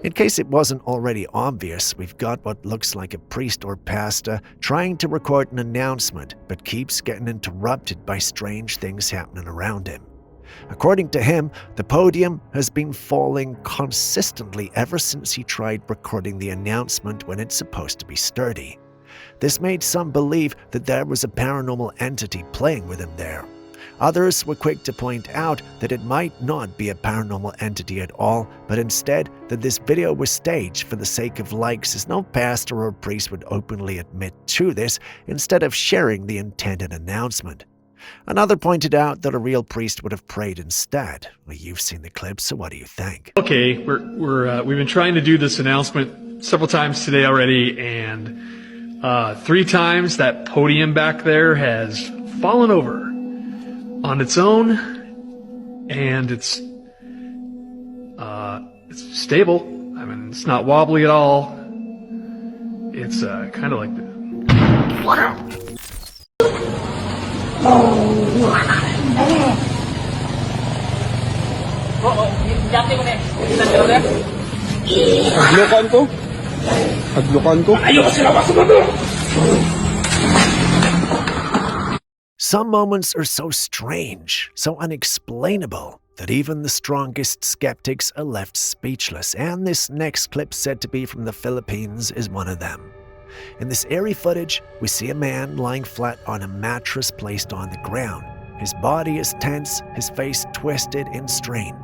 In case it wasn't already obvious, we've got what looks like a priest or pastor trying to record an announcement, but keeps getting interrupted by strange things happening around him. According to him, the podium has been falling consistently ever since he tried recording the announcement when it's supposed to be sturdy. This made some believe that there was a paranormal entity playing with him there. Others were quick to point out that it might not be a paranormal entity at all, but instead that this video was staged for the sake of likes, as no pastor or priest would openly admit to this instead of sharing the intended announcement. Another pointed out that a real priest would have prayed instead. Well, you've seen the clip, so what do you think? Okay, we've been trying to do this announcement several times today already, and 3 times that podium back there has fallen over on its own, and it's stable. I mean, it's not wobbly at all. It's kind of like Some moments are so strange, so unexplainable, that even the strongest skeptics are left speechless, and this next clip, said to be from the Philippines, is one of them. In this eerie footage, we see a man lying flat on a mattress placed on the ground. His body is tense, his face twisted in strain.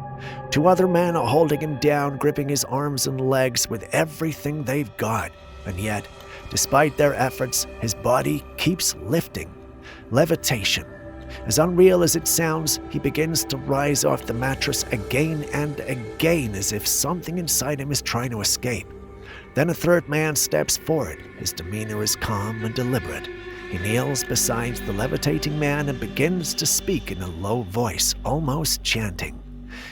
2 other men are holding him down, gripping his arms and legs with everything they've got. And yet, despite their efforts, his body keeps lifting. Levitation. As unreal as it sounds, he begins to rise off the mattress again and again, as if something inside him is trying to escape. Then a 3rd man steps forward. His demeanor is calm and deliberate. He kneels beside the levitating man and begins to speak in a low voice, almost chanting.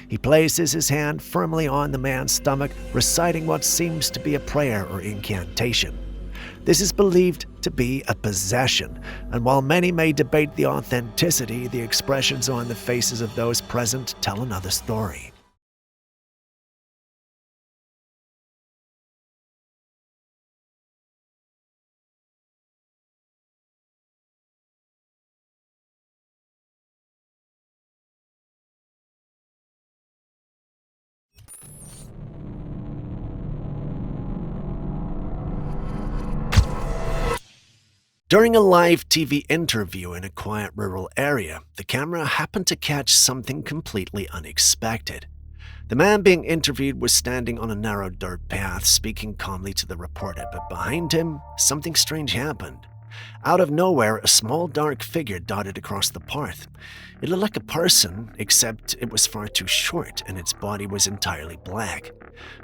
He places his hand firmly on the man's stomach, reciting what seems to be a prayer or incantation. This is believed to be a possession, and while many may debate the authenticity, the expressions on the faces of those present tell another story. During a live TV interview in a quiet rural area, the camera happened to catch something completely unexpected. The man being interviewed was standing on a narrow dirt path, speaking calmly to the reporter, but behind him, something strange happened. Out of nowhere, a small dark figure darted across the path. It looked like a person, except it was far too short and its body was entirely black.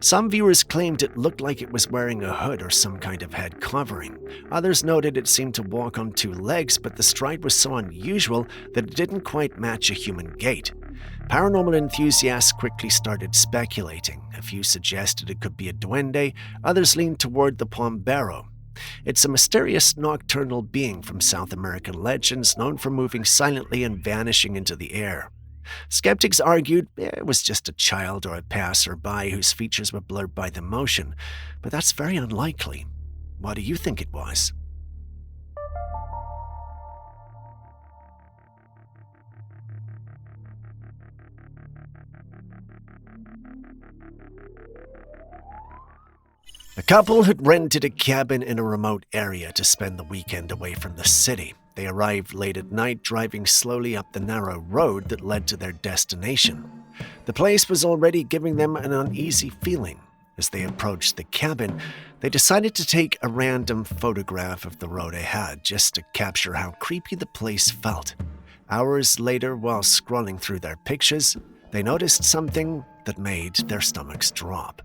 Some viewers claimed it looked like it was wearing a hood or some kind of head covering. Others noted it seemed to walk on two legs, but the stride was so unusual that it didn't quite match a human gait. Paranormal enthusiasts quickly started speculating. A few suggested it could be a duende, others leaned toward the Pombero. It's a mysterious nocturnal being from South American legends known for moving silently and vanishing into the air. Skeptics argued it was just a child or a passerby whose features were blurred by the motion, but that's very unlikely. What do you think it was? The couple had rented a cabin in a remote area to spend the weekend away from the city. They arrived late at night, driving slowly up the narrow road that led to their destination. The place was already giving them an uneasy feeling. As they approached the cabin, they decided to take a random photograph of the road ahead just to capture how creepy the place felt. Hours later, while scrolling through their pictures, they noticed something that made their stomachs drop.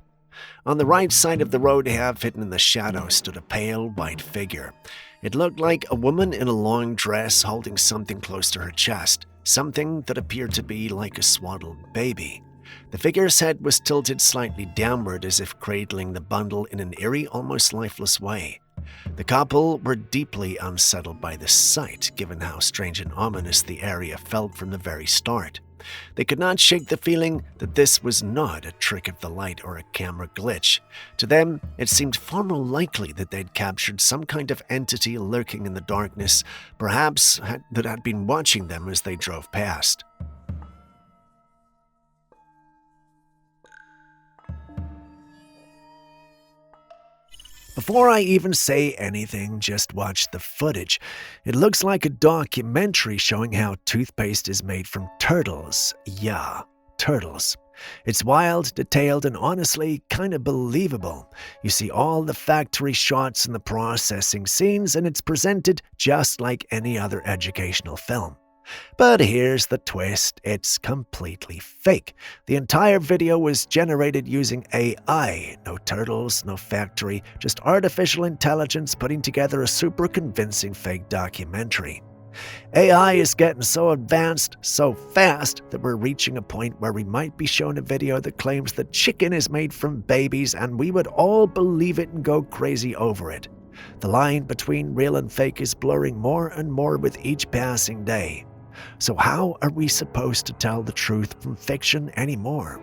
On the right side of the road, half hidden in the shadow, stood a pale white figure. It looked like a woman in a long dress holding something close to her chest, something that appeared to be like a swaddled baby. The figure's head was tilted slightly downward as if cradling the bundle in an eerie, almost lifeless way. The couple were deeply unsettled by the sight, given how strange and ominous the area felt from the very start. They could not shake the feeling that this was not a trick of the light or a camera glitch. To them, it seemed far more likely that they'd captured some kind of entity lurking in the darkness, perhaps that had been watching them as they drove past. Before I even say anything, just watch the footage. It looks like a documentary showing how toothpaste is made from turtles. Yeah, turtles. It's wild, detailed, and honestly kind of believable. You see all the factory shots and the processing scenes, and it's presented just like any other educational film. But here's the twist, it's completely fake. The entire video was generated using AI. No turtles, no factory, just artificial intelligence putting together a super convincing fake documentary. AI is getting so advanced, so fast, that we're reaching a point where we might be shown a video that claims that chicken is made from babies and we would all believe it and go crazy over it. The line between real and fake is blurring more and more with each passing day. So how are we supposed to tell the truth from fiction anymore?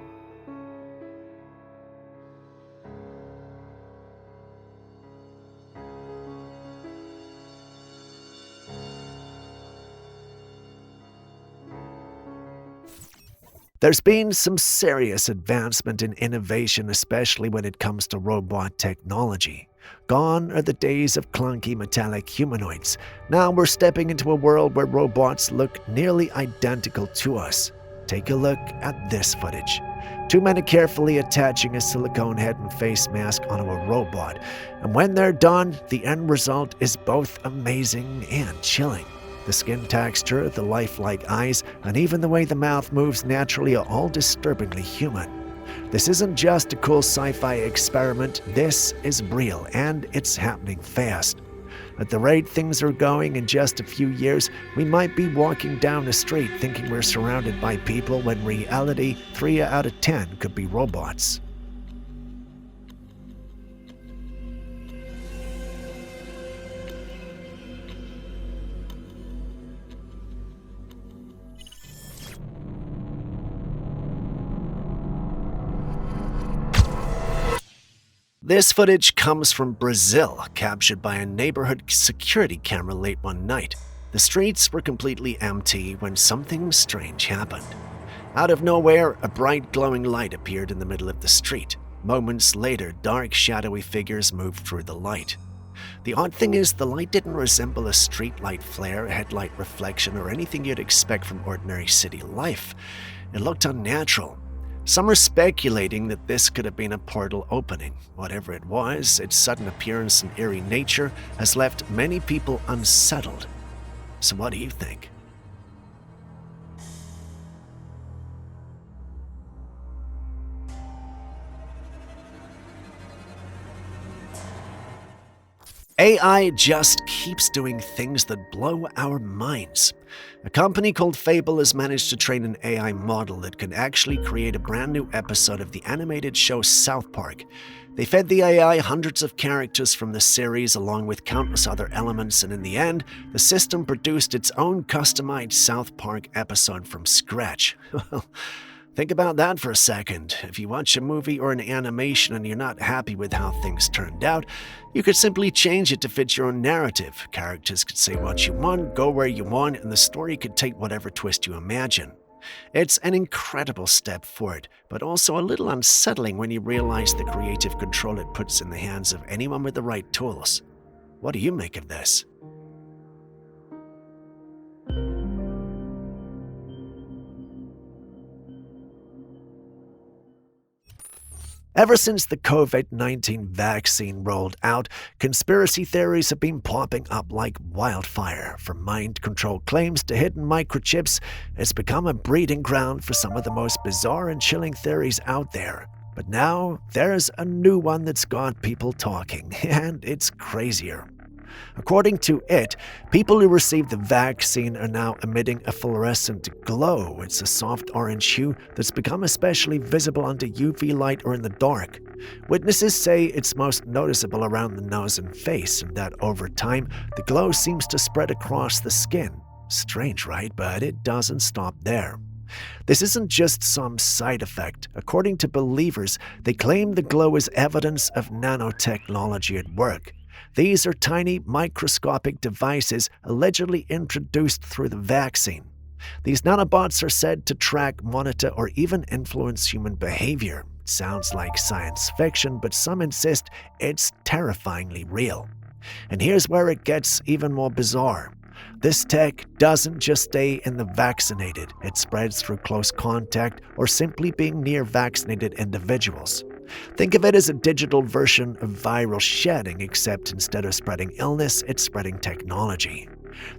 There's been some serious advancement in innovation, especially when it comes to robot technology. Gone are the days of clunky metallic humanoids. Now we're stepping into a world where robots look nearly identical to us. Take a look at this footage. Two men are carefully attaching a silicone head and face mask onto a robot, and when they're done, the end result is both amazing and chilling. The skin texture, the lifelike eyes, and even the way the mouth moves naturally are all disturbingly human. This isn't just a cool sci-fi experiment, this is real, and it's happening fast. At the rate things are going, in just a few years, we might be walking down the street thinking we're surrounded by people when in reality 3 out of 10 could be robots. This footage comes from Brazil, captured by a neighborhood security camera late one night. The streets were completely empty when something strange happened. Out of nowhere, a bright glowing light appeared in the middle of the street. Moments later, dark, shadowy figures moved through the light. The odd thing is, the light didn't resemble a streetlight flare, a headlight reflection, or anything you'd expect from ordinary city life. It looked unnatural. Some are speculating that this could have been a portal opening. Whatever it was, its sudden appearance and eerie nature has left many people unsettled. So what do you think? AI just keeps doing things that blow our minds. A company called Fable has managed to train an AI model that can actually create a brand new episode of the animated show South Park. They fed the AI hundreds of characters from the series along with countless other elements, and in the end, the system produced its own customized South Park episode from scratch. Think about that for a second. If you watch a movie or an animation and you're not happy with how things turned out, you could simply change it to fit your own narrative. Characters could say what you want, go where you want, and the story could take whatever twist you imagine. It's an incredible step forward, but also a little unsettling when you realize the creative control it puts in the hands of anyone with the right tools. What do you make of this? Ever since the COVID-19 vaccine rolled out, conspiracy theories have been popping up like wildfire. From mind control claims to hidden microchips, it's become a breeding ground for some of the most bizarre and chilling theories out there. But now, there's a new one that's got people talking, and it's crazier. According to it, people who received the vaccine are now emitting a fluorescent glow. It's a soft orange hue that's become especially visible under UV light or in the dark. Witnesses say it's most noticeable around the nose and face, and that over time, the glow seems to spread across the skin. Strange, right? But it doesn't stop there. This isn't just some side effect. According to believers, they claim the glow is evidence of nanotechnology at work. These are tiny, microscopic devices allegedly introduced through the vaccine. These nanobots are said to track, monitor, or even influence human behavior. It sounds like science fiction, but some insist it's terrifyingly real. And here's where it gets even more bizarre. This tech doesn't just stay in the vaccinated. It spreads through close contact or simply being near vaccinated individuals. Think of it as a digital version of viral shedding, except instead of spreading illness, it's spreading technology.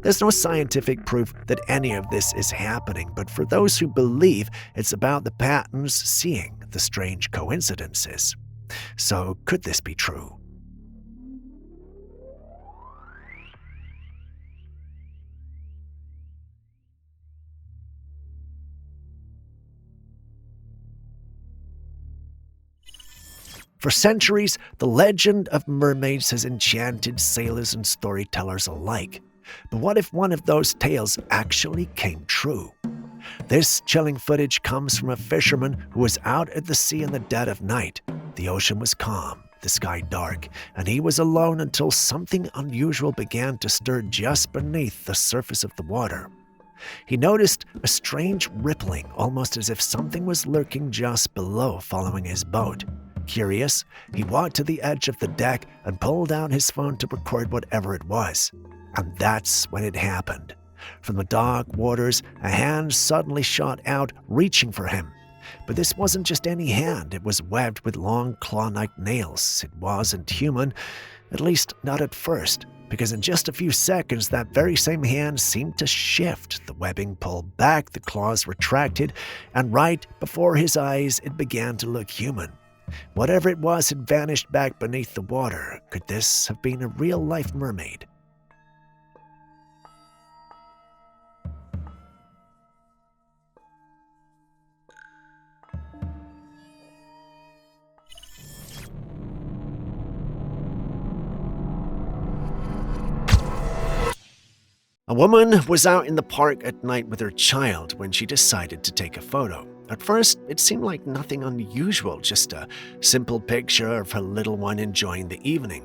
There's no scientific proof that any of this is happening, but for those who believe, it's about the patterns seeing the strange coincidences. So could this be true? For centuries, the legend of mermaids has enchanted sailors and storytellers alike. But what if one of those tales actually came true? This chilling footage comes from a fisherman who was out at the sea in the dead of night. The ocean was calm, the sky dark, and he was alone until something unusual began to stir just beneath the surface of the water. He noticed a strange rippling, almost as if something was lurking just below, following his boat. Curious, he walked to the edge of the deck and pulled out his phone to record whatever it was. And that's when it happened. From the dark waters, a hand suddenly shot out, reaching for him. But this wasn't just any hand. It was webbed with long claw-like nails. It wasn't human, at least not at first, because in just a few seconds, that very same hand seemed to shift. The webbing pulled back, the claws retracted, and right before his eyes, it began to look human. Whatever it was had vanished back beneath the water. Could this have been a real-life mermaid? A woman was out in the park at night with her child when she decided to take a photo. At first, it seemed like nothing unusual, just a simple picture of her little one enjoying the evening.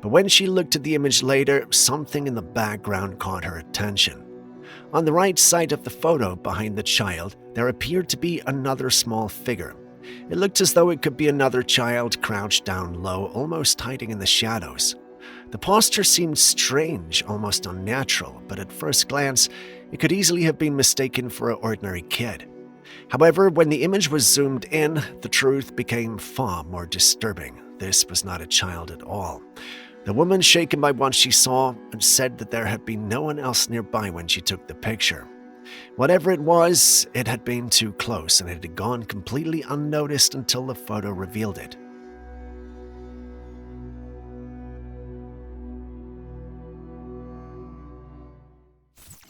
But when she looked at the image later, something in the background caught her attention. On the right side of the photo, behind the child, there appeared to be another small figure. It looked as though it could be another child crouched down low, almost hiding in the shadows. The posture seemed strange, almost unnatural, but at first glance, it could easily have been mistaken for an ordinary kid. However, when the image was zoomed in, the truth became far more disturbing. This was not a child at all. The woman, shaken by what she saw, said that there had been no one else nearby when she took the picture. Whatever it was, it had been too close and it had gone completely unnoticed until the photo revealed it.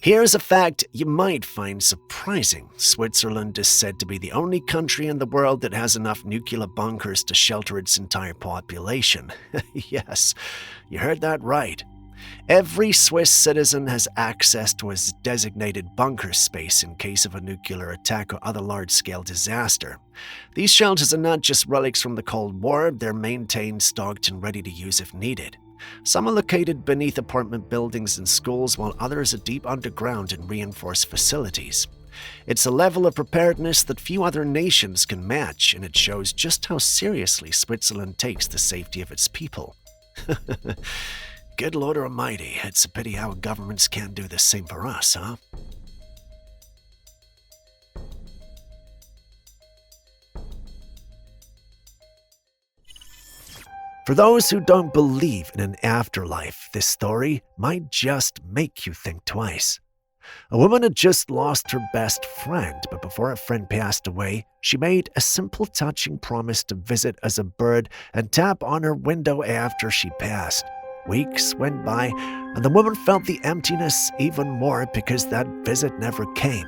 Here's a fact you might find surprising. Switzerland is said to be the only country in the world that has enough nuclear bunkers to shelter its entire population. Yes, you heard that right. Every Swiss citizen has access to a designated bunker space in case of a nuclear attack or other large-scale disaster. These shelters are not just relics from the Cold War, they're maintained, stocked, and ready to use if needed. Some are located beneath apartment buildings and schools, while others are deep underground in reinforced facilities. It's a level of preparedness that few other nations can match, and it shows just how seriously Switzerland takes the safety of its people. Good Lord Almighty, it's a pity how governments can't do the same for us, huh? For those who don't believe in an afterlife, this story might just make you think twice. A woman had just lost her best friend, but before her friend passed away, she made a simple, touching promise to visit as a bird and tap on her window after she passed. Weeks went by, and the woman felt the emptiness even more because that visit never came.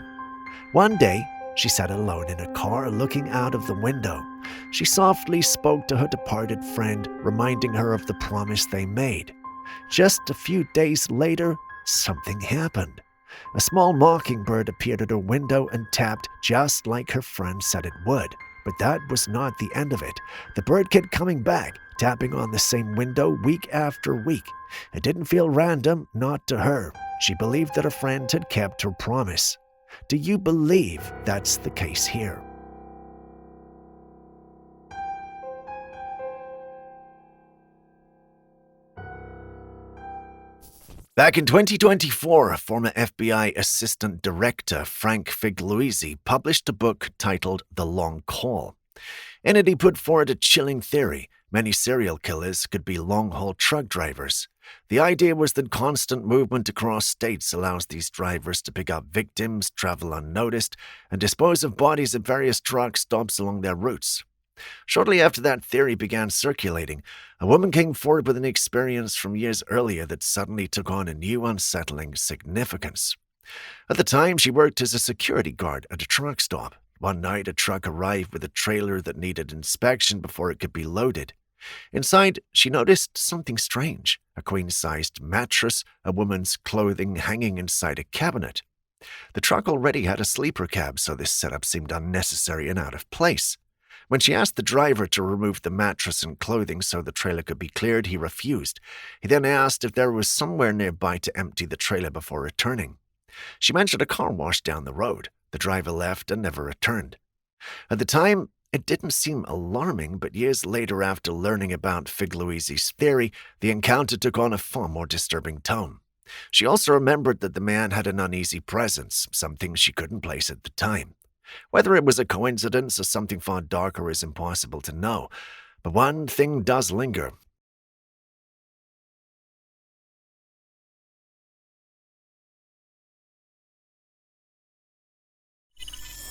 One day, she sat alone in a car looking out of the window. She softly spoke to her departed friend, reminding her of the promise they made. Just a few days later, something happened. A small mockingbird appeared at her window and tapped just like her friend said it would. But that was not the end of it. The bird kept coming back, tapping on the same window week after week. It didn't feel random, not to her. She believed that her friend had kept her promise. Do you believe that's the case here? Back in 2024, former FBI Assistant Director Frank Figliuzzi published a book titled The Long Call. In it, he put forward a chilling theory. Many serial killers could be long-haul truck drivers. The idea was that constant movement across states allows these drivers to pick up victims, travel unnoticed, and dispose of bodies at various truck stops along their routes. Shortly after that theory began circulating, a woman came forward with an experience from years earlier that suddenly took on a new unsettling significance. At the time, she worked as a security guard at a truck stop. One night, a truck arrived with a trailer that needed inspection before it could be loaded. Inside, she noticed something strange: a queen-sized mattress, a woman's clothing hanging inside a cabinet. The truck already had a sleeper cab, so this setup seemed unnecessary and out of place. When she asked the driver to remove the mattress and clothing so the trailer could be cleared, he refused. He then asked if there was somewhere nearby to empty the trailer before returning. She mentioned a car wash down the road. The driver left and never returned. At the time, it didn't seem alarming, but years later, after learning about Figliuzzi's theory, the encounter took on a far more disturbing tone. She also remembered that the man had an uneasy presence, something she couldn't place at the time. Whether it was a coincidence or something far darker is impossible to know, but one thing does linger.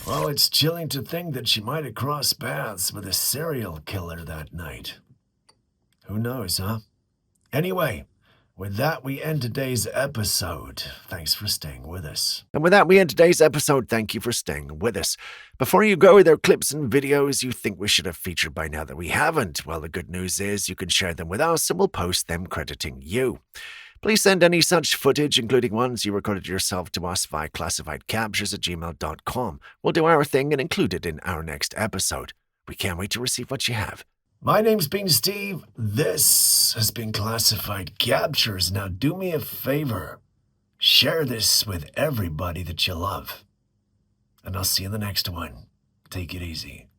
Well, it's chilling to think that she might have crossed paths with a serial killer that night. Who knows, huh? Anyway, with that, we end today's episode. Thanks for staying with us. And with that, we end today's episode. Thank you for staying with us. Before you go, are there clips and videos you think we should have featured by now that we haven't? Well, the good news is you can share them with us and we'll post them crediting you. Please send any such footage, including ones you recorded yourself, to us via classifiedcaptures@gmail.com. We'll do our thing and include it in our next episode. We can't wait to receive what you have. My name's been Steve. This has been Classified Captures. Now do me a favor. Share this with everybody that you love. And I'll see you in the next one. Take it easy.